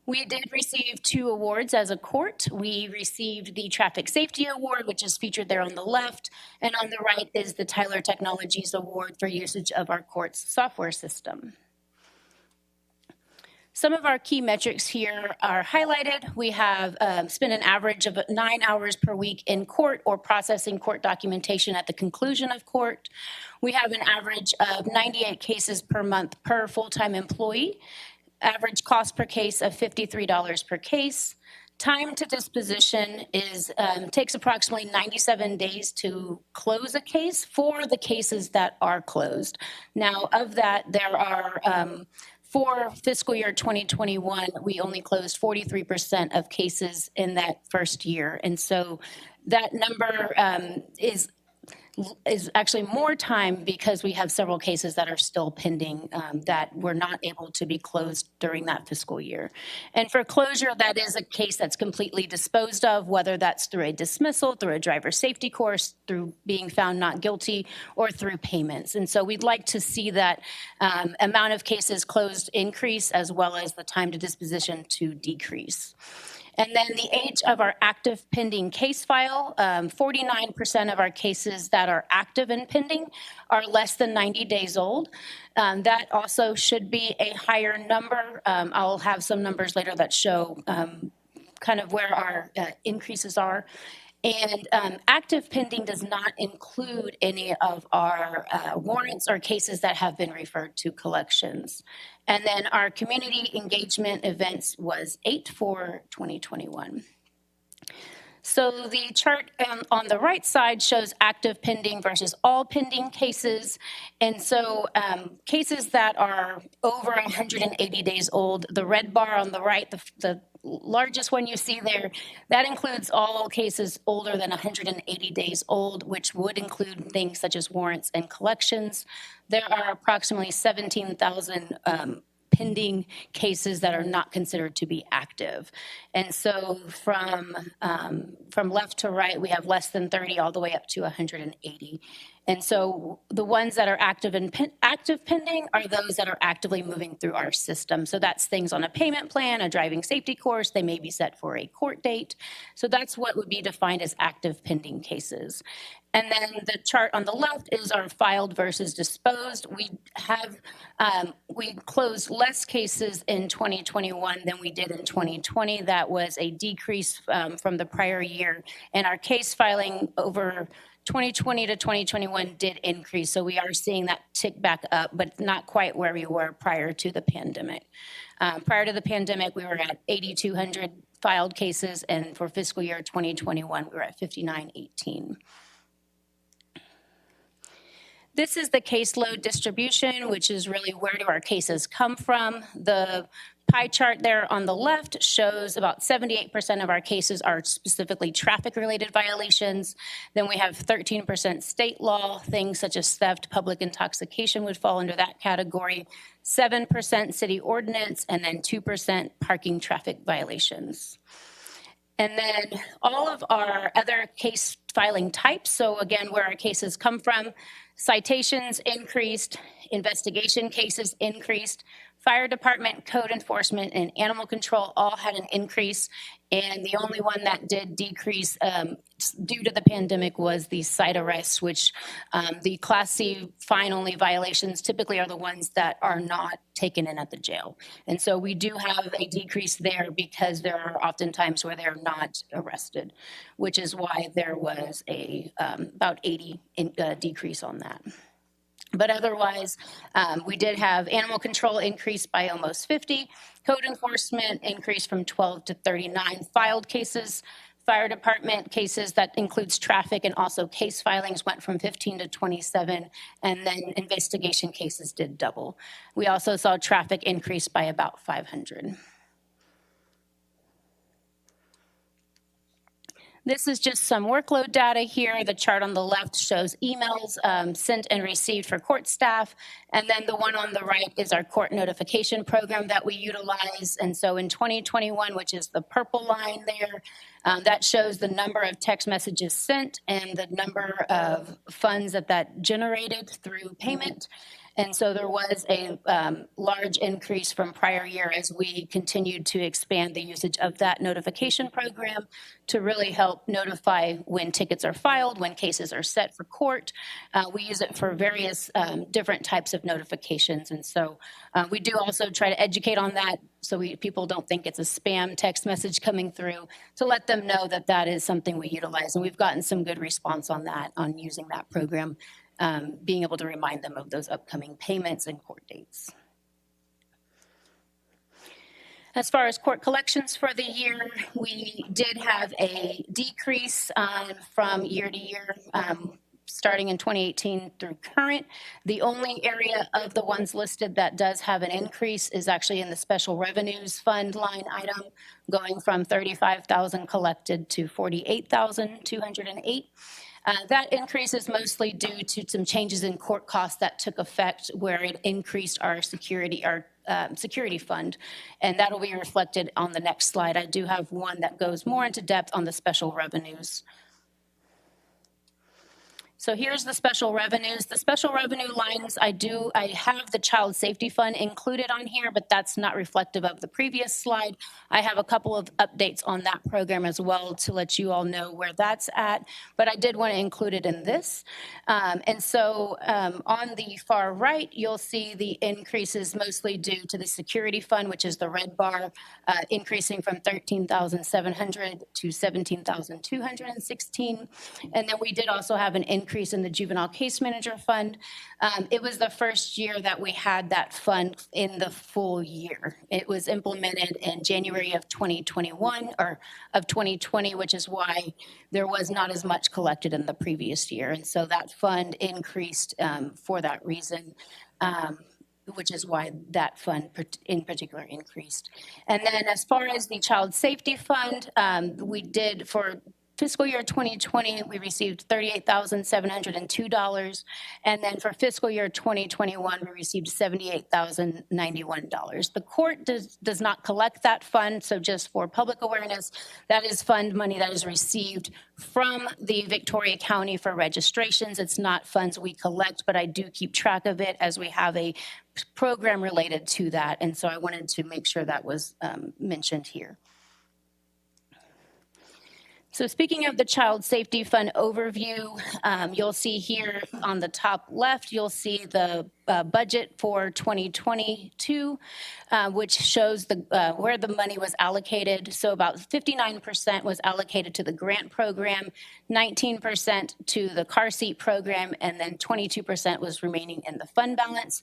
Speaker 16: We did receive 2 awards as a court. We received the Traffic Safety Award, which is featured there on the left, and on the right is the Tyler Technologies Award for usage of our court's software system. Some of our key metrics here are highlighted. We have spent an average of 9 hours per week in court or processing court documentation at the conclusion of court. We have an average of 98 cases per month per full-time employee. Average cost per case of $53 per case. Time to disposition takes approximately 97 days to close a case for the cases that are closed. Now, of that, there are for fiscal year 2021, we only closed 43% of cases in that first year. And so that number is actually more time because we have several cases that are still pending that were not able to be closed during that fiscal year. And for closure, that is a case that's completely disposed of, whether that's through a dismissal, through a driver safety course, through being found not guilty, or through payments. And so we'd like to see that amount of cases closed increase, as well as the time to disposition to decrease. And then the age of our active pending case file, 49% of our cases that are active and pending are less than 90 days old. That also should be a higher number. I'll have some numbers later that show kind of where our increases are. And active pending does not include any of our warrants or cases that have been referred to collections. And then our community engagement events was 8 for 2021. So the chart on the right side shows active pending versus all pending cases. And so cases that are over 180 days old, the red bar on the right, the largest one you see there, that includes all cases older than 180 days old, which would include things such as warrants and collections. There are approximately 17,000 pending cases that are not considered to be active. And so from left to right, we have less than 30 all the way up to 180. And so the ones that are active pending are those that are actively moving through our system. So that's things on a payment plan, a driving safety course, they may be set for a court date. So that's what would be defined as active pending cases. And then the chart on the left is our filed versus disposed. We closed less cases in 2021 than we did in 2020. That was a decrease from the prior year. And our case filing over 2020 to 2021 did increase. So we are seeing that tick back up, but not quite where we were prior to the pandemic. Prior to the pandemic, we were at 8,200 filed cases, and for fiscal year 2021, we were at 5,918. This is the caseload distribution, which is really where do our cases come from. The pie chart there on the left shows about 78% of our cases are specifically traffic-related violations. Then we have 13% state law, things such as theft, public intoxication would fall under that category, 7% city ordinance, and then 2% parking traffic violations. And then all of our other case filing types, so again, where our cases come from, citations increased, investigation cases increased, fire department, code enforcement, and animal control all had an increase. And the only one that did decrease due to the pandemic was the site arrests, which the Class C fine-only violations typically are the ones that are not taken in at the jail. And so we do have a decrease there because there are often times where they're not arrested, which is why there was a about 80 decrease on that. But otherwise, we did have animal control increase by almost 50, code enforcement increased from 12 to 39 filed cases, fire department cases that includes traffic and also case filings went from 15 to 27, and then investigation cases did double. We also saw traffic increase by about 500. This is just some workload data here. The chart on the left shows emails sent and received for court staff. And then the one on the right is our court notification program that we utilize. And so in 2021, which is the purple line there, that shows the number of text messages sent and the number of funds that generated through payment. And so there was a large increase from prior year as we continued to expand the usage of that notification program to really help notify when tickets are filed, when cases are set for court. We use it for various different types of notifications. And so we do also try to educate on that so people don't think it's a spam text message coming through, to let them know that that is something we utilize. And we've gotten some good response on that, on using that program. Being able to remind them of those upcoming payments and court dates. As far as court collections for the year, we did have a decrease from year to year, starting in 2018 through current. The only area of the ones listed that does have an increase is actually in the special revenues fund line item, going from $35,000 collected to $48,208. That increase is mostly due to some changes in court costs that took effect where it increased our security fund, and that'll be reflected on the next slide. I do have one that goes more into depth on the special revenues. So here's the special revenues. The special revenue lines, I have the child safety fund included on here, but that's not reflective of the previous slide. I have a couple of updates on that program as well to let you all know where that's at, but I did want to include it in this. And so on the far right, you'll see the increases mostly due to the security fund, which is the red bar, increasing from $13,700 to $17,216. And then we did also have an increase in the juvenile case manager fund. It was the first year that we had that fund in the full year. It was implemented in January of 2021 or of 2020, which is why there was not as much collected in the previous year. And so that fund increased for that reason. Which is why that fund in particular increased. And then as far as the child safety fund, we did for fiscal year 2020, we received $38,702. And then for fiscal year 2021, we received $78,091. The court does not collect that fund, so just for public awareness, that is fund money that is received from the Victoria County for registrations. It's not funds we collect, but I do keep track of it as we have a program related to that. And so I wanted to make sure that was mentioned here. So speaking of the Child Safety Fund overview, you'll see here on the top left, you'll see the budget for 2022, which shows where the money was allocated. So about 59% was allocated to the grant program, 19% to the car seat program, and then 22% was remaining in the fund balance.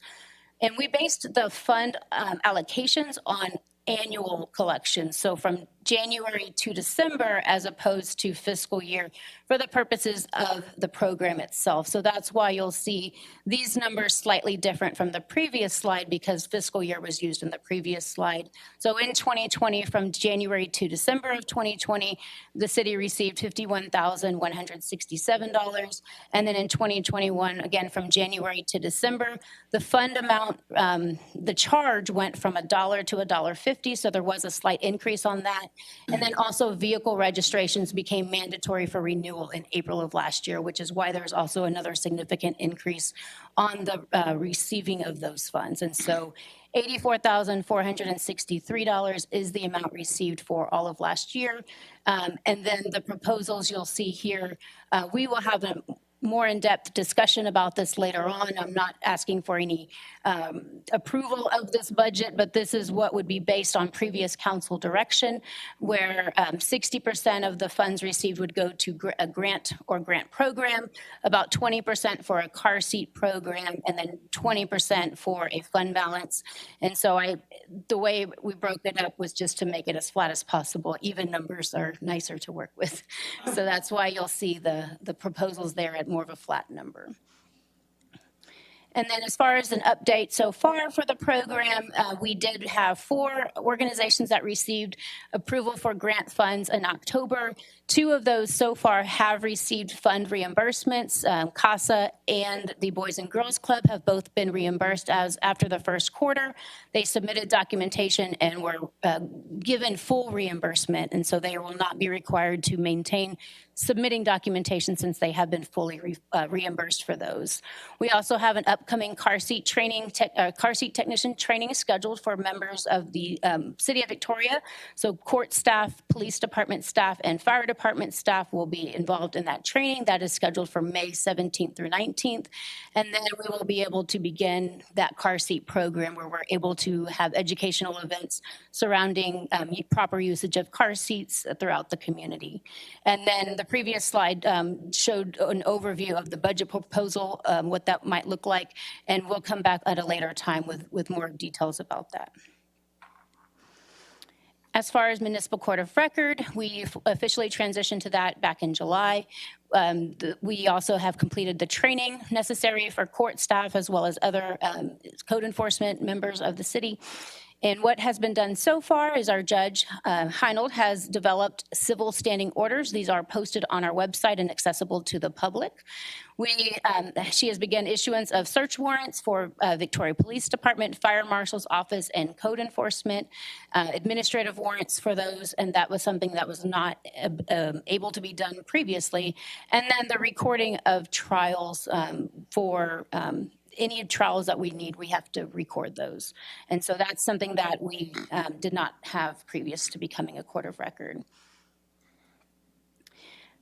Speaker 16: And we based the fund allocations on annual collections, so from January to December as opposed to fiscal year for the purposes of the program itself. So that's why you'll see these numbers slightly different from the previous slide because fiscal year was used in the previous slide. So in 2020, from January to December of 2020, the city received $51,167. And then in 2021, again, from January to December, the fund amount, the charge went from $1 to $1.50. So there was a slight increase on that. And then also vehicle registrations became mandatory for renewal in April of last year, which is why there's also another significant increase on the receiving of those funds. And so $84,463 is the amount received for all of last year. And then the proposals you'll see here, we will have a more in-depth discussion about this later on. I'm not asking for any approval of this budget, but this is what would be based on previous council direction, where 60% of the funds received would go to a grant or grant program, about 20% for a car seat program, and then 20% for a fund balance. And so the way we broke it up was just to make it as flat as possible. Even numbers are nicer to work with. So that's why you'll see the proposals there at more of a flat number. And then as far as an update so far for the program, we did have 4 organizations that received approval for grant funds in October. 2 of those so far have received fund reimbursements. CASA and the Boys and Girls Club have both been reimbursed as after the first quarter. They submitted documentation and were given full reimbursement, and so they will not be required to maintain submitting documentation since they have been fully reimbursed for those. We also have an upcoming car seat technician training scheduled for members of the City of Victoria. So court staff, police department staff, and fire department staff will be involved in that training. That is scheduled for May 17th through 19th. And then we will be able to begin that car seat program where we're able to have educational events surrounding proper usage of car seats throughout the community. And then the previous slide showed an overview of the budget proposal, what that might look like, and we'll come back at a later time with more details about that. As far as Municipal Court of Record, we officially transitioned to that back in July. We also have completed the training necessary for court staff as well as other code enforcement members of the city. And what has been done so far is our judge, Heinold, has developed civil standing orders. These are posted on our website and accessible to the public. She has begun issuance of search warrants for Victoria Police Department, Fire Marshal's Office, and Code Enforcement, administrative warrants for those, and that was something that was not able to be done previously. And then the recording of trials for any trials that we need, we have to record those. And so that's something that we did not have previous to becoming a court of record.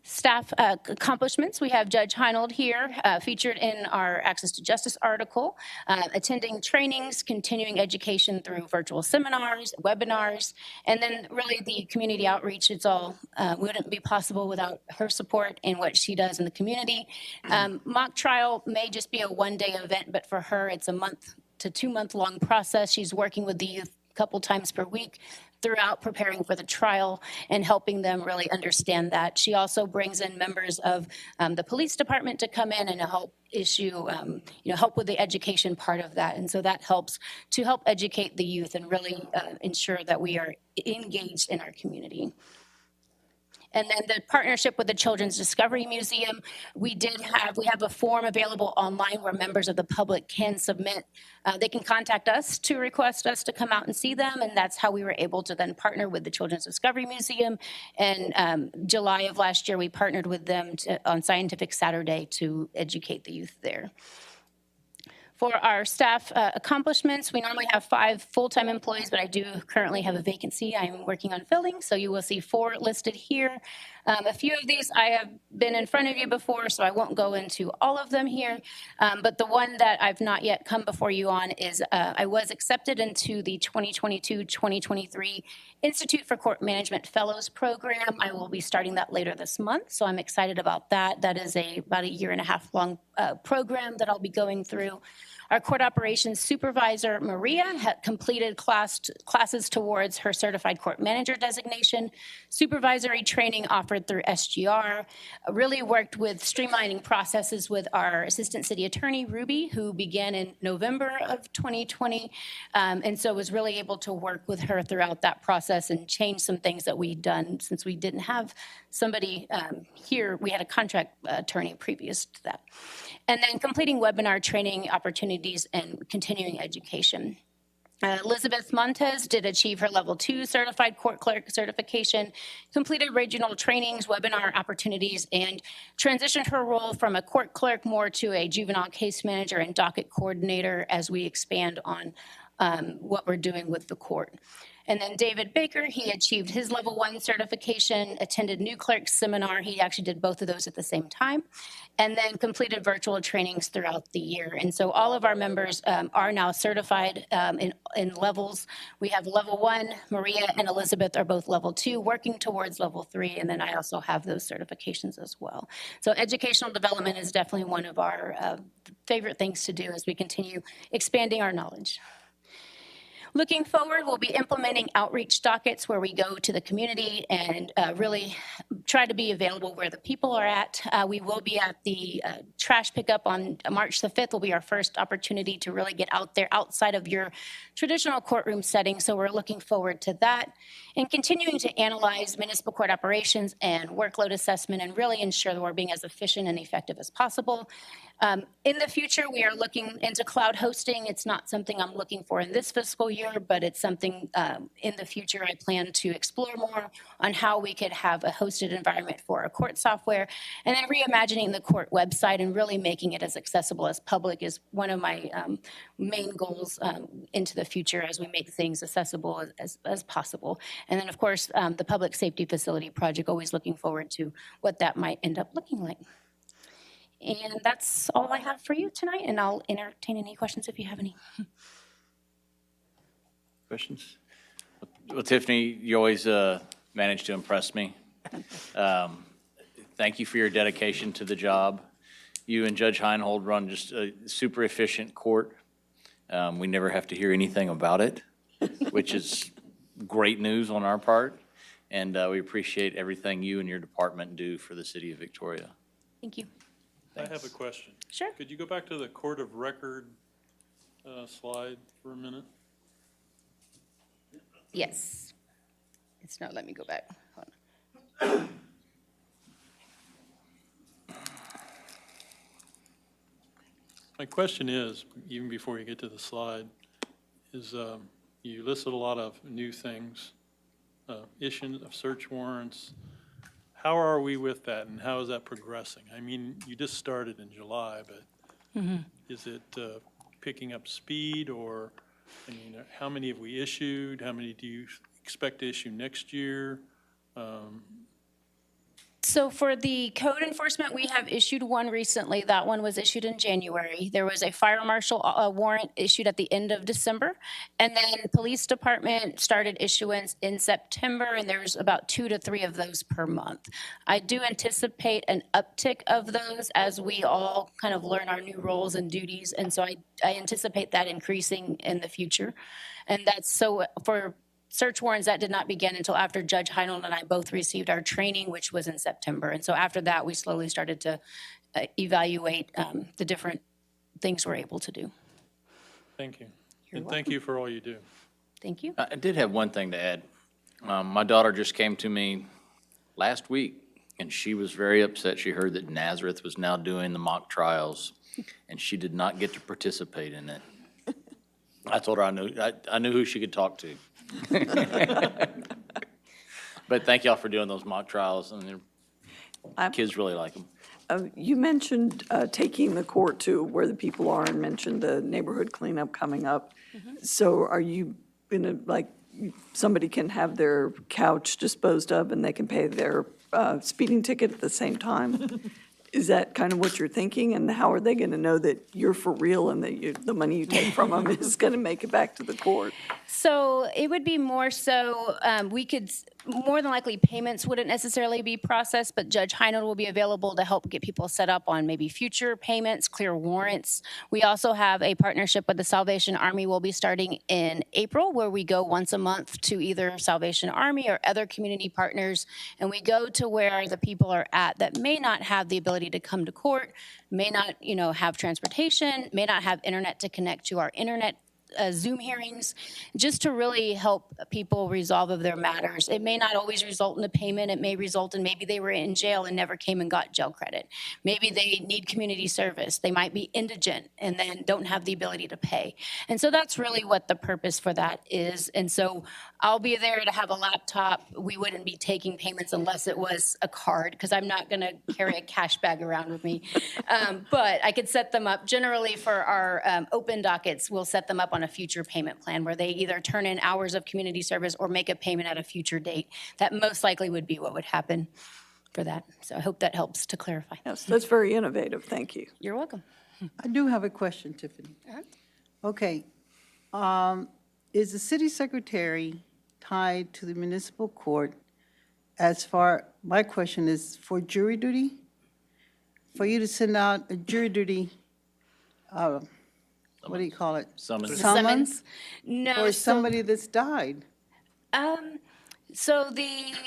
Speaker 16: Staff accomplishments, we have Judge Heinold here featured in our Access to Justice article, attending trainings, continuing education through virtual seminars, webinars, and then really the community outreach. It's all wouldn't be possible without her support in what she does in the community. Mock trial may just be a one-day event, but for her, it's a month to 2 month long process. She's working with the youth a couple times per week throughout preparing for the trial and helping them really understand that. She also brings in members of the police department to come in and help help with the education part of that. And so that helps to help educate the youth and really ensure that we are engaged in our community. And then the partnership with the Children's Discovery Museum, we have a form available online where members of the public can submit. They can contact us to request us to come out and see them, and that's how we were able to then partner with the Children's Discovery Museum. And July of last year, we partnered with them on Scientific Saturday to educate the youth there. For our staff accomplishments, we normally have 5 full-time employees, but I do currently have a vacancy I'm working on filling, so you will see 4 listed here. A few of these I have been in front of you before, so I won't go into all of them here. But the one that I've not yet come before you on is I was accepted into the 2022-2023 Institute for Court Management Fellows Program. I will be starting that later this month, so I'm excited about that. That is about a 1.5-year long program that I'll be going through. Our court operations supervisor, Maria, had completed classes towards her certified court manager designation, supervisory training offered through SGR, really worked with streamlining processes with our assistant city attorney, Ruby, who began in November of 2020, and so was really able to work with her throughout that process and change some things that we'd done since we didn't have somebody here. We had a contract attorney previous to that. And then completing webinar training opportunities and continuing education. Elizabeth Montez did achieve her level 2 certified court clerk certification, completed regional trainings, webinar opportunities, and transitioned her role from a court clerk more to a juvenile case manager and docket coordinator as we expand on what we're doing with the court. And then David Baker, he achieved his level 1 certification, attended new clerk seminar. He actually did both of those at the same time, and then completed virtual trainings throughout the year. And so all of our members are now certified in levels. We have level 1, Maria and Elizabeth are both level 2, working towards level 3, and then I also have those certifications as well. So educational development is definitely one of our favorite things to do as we continue expanding our knowledge. Looking forward, we'll be implementing outreach dockets where we go to the community and really try to be available where the people are at. We will be at the trash pickup on March the 5th will be our first opportunity to really get out there outside of your traditional courtroom setting. So we're looking forward to that and continuing to analyze municipal court operations and workload assessment and really ensure that we're being as efficient and effective as possible. In the future, we are looking into cloud hosting. It's not something I'm looking for in this fiscal year, but it's something in the future I plan to explore more on how we could have a hosted environment for our court software. And then reimagining the court website and really making it as accessible as public is one of my main goals into the future as we make things accessible as possible. And then, of course, the public safety facility project, always looking forward to what that might end up looking like. And that's all I have for you tonight, and I'll entertain any questions if you have any.
Speaker 1: Questions? Well, Tiffany, you always manage to impress me. Thank you for your dedication to the job. You and Judge Heinhold run just a super efficient court. We never have to hear anything about it, which is great news on our part. And we appreciate everything you and your department do for the city of Victoria.
Speaker 16: Thank you.
Speaker 3: I have a question.
Speaker 16: Sure.
Speaker 3: Could you go back to the court of record slide for a minute?
Speaker 16: Yes. It's not letting me go back. Hold on.
Speaker 3: My question is, even before you get to the slide, is you listed a lot of new things, issuance of search warrants. How are we with that, and how is that progressing? I mean, you just started in July, but is it picking up speed, or, I mean, how many have we issued? How many do you expect to issue next year?
Speaker 16: So for the code enforcement, we have issued one recently. That one was issued in January. There was a fire marshal warrant issued at the end of December. And then the police department started issuance in September, and there's about 2 to 3 of those per month. I do anticipate an uptick of those as we all kind of learn our new roles and duties. And so I anticipate that increasing in the future. And that's so for search warrants, that did not begin until after Judge Heinhold and I both received our training, which was in September. And so after that, we slowly started to evaluate the different things we're able to do.
Speaker 3: Thank you. And thank you for all you do.
Speaker 16: Thank you.
Speaker 1: I did have one thing to add. My daughter just came to me last week, and she was very upset. She heard that Nazareth was now doing the mock trials, and she did not get to participate in it. I told her I knew who she could talk to. But thank y'all for doing those mock trials, and kids really like them.
Speaker 10: You mentioned taking the court to where the people are and mentioned the neighborhood cleanup coming up. So are you gonna, like, somebody can have their couch disposed of and they can pay their speeding ticket at the same time? Is that kind of what you're thinking? And how are they going to know that you're for real and that the money you take from them is going to make it back to the court?
Speaker 16: So it would be more so, we could, more than likely, payments wouldn't necessarily be processed, but Judge Heinold will be available to help get people set up on maybe future payments, clear warrants. We also have a partnership with the Salvation Army. We'll be starting in April, where we go once a month to either Salvation Army or other community partners, and we go to where the people are at that may not have the ability to come to court, may not, have transportation, may not have internet to connect to our internet Zoom hearings, just to really help people resolve of their matters. It may not always result in a payment. It may result in maybe they were in jail and never came and got jail credit. Maybe they need community service. They might be indigent and then don't have the ability to pay. And so that's really what the purpose for that is. And so I'll be there to have a laptop. We wouldn't be taking payments unless it was a card, because I'm not going to carry a cash bag around with me. But I could set them up. Generally for our open dockets, we'll set them up on a future payment plan where they either turn in hours of community service or make a payment at a future date. That most likely would be what would happen for that. So I hope that helps to clarify.
Speaker 10: Yes, that's very innovative. Thank you.
Speaker 16: You're welcome.
Speaker 12: I do have a question, Tiffany. Okay. Is the city secretary tied to the municipal court my question is for jury duty? For you to send out a jury duty, what do you call it?
Speaker 1: Summons.
Speaker 16: No.
Speaker 12: Or somebody that's died?
Speaker 16: So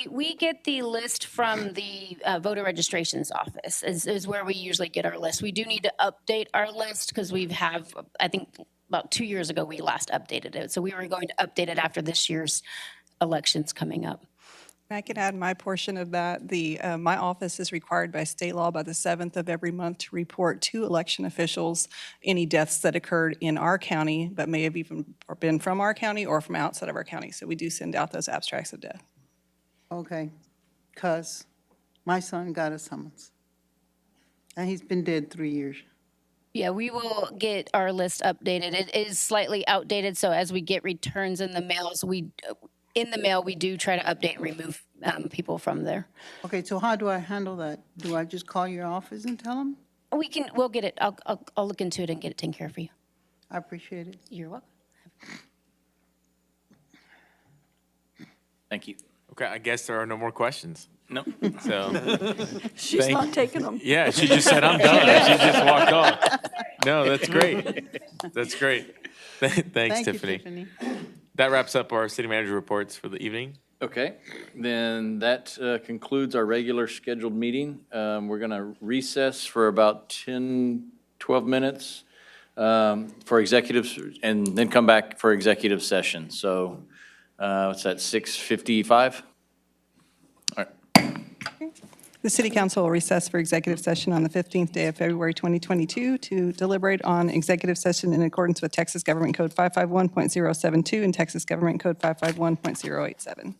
Speaker 16: we get the list from the voter registrations office is where we usually get our list. We do need to update our list because I think about 2 years ago, we last updated it. So we were going to update it after this year's elections coming up.
Speaker 2: I can add my portion of that. My office is required by state law by the 7th of every month to report to election officials any deaths that occurred in our county, but may have even been from our county or from outside of our county. So we do send out those abstracts of death.
Speaker 12: Okay, because my son got a summons, and he's been dead 3 years.
Speaker 16: Yeah, we will get our list updated. It is slightly outdated, so as we get returns in the mails, we do try to update and remove people from there.
Speaker 12: Okay, so how do I handle that? Do I just call your office and tell them?
Speaker 16: We'll get it. I'll look into it and get it taken care of for you.
Speaker 12: I appreciate it.
Speaker 16: You're welcome.
Speaker 1: Thank you.
Speaker 5: Okay, I guess there are no more questions.
Speaker 1: No.
Speaker 5: So
Speaker 10: She's not taking them.
Speaker 5: yeah, she just said I'm done. She just walked off. No, that's great. That's great. Thanks,
Speaker 12: Thank you,
Speaker 5: Tiffany.
Speaker 12: Tiffany.
Speaker 5: That wraps up our city manager reports for the evening.
Speaker 1: Okay, then that concludes our regular scheduled meeting. We're going to recess for about 10, 12 minutes for executives, and then come back for executive session. So what's that, 6:55? All right.
Speaker 2: The City Council will recess for executive session on the 15th day of February 2022 to deliberate on executive session in accordance with Texas Government Code 551.072 and Texas Government Code 551.087.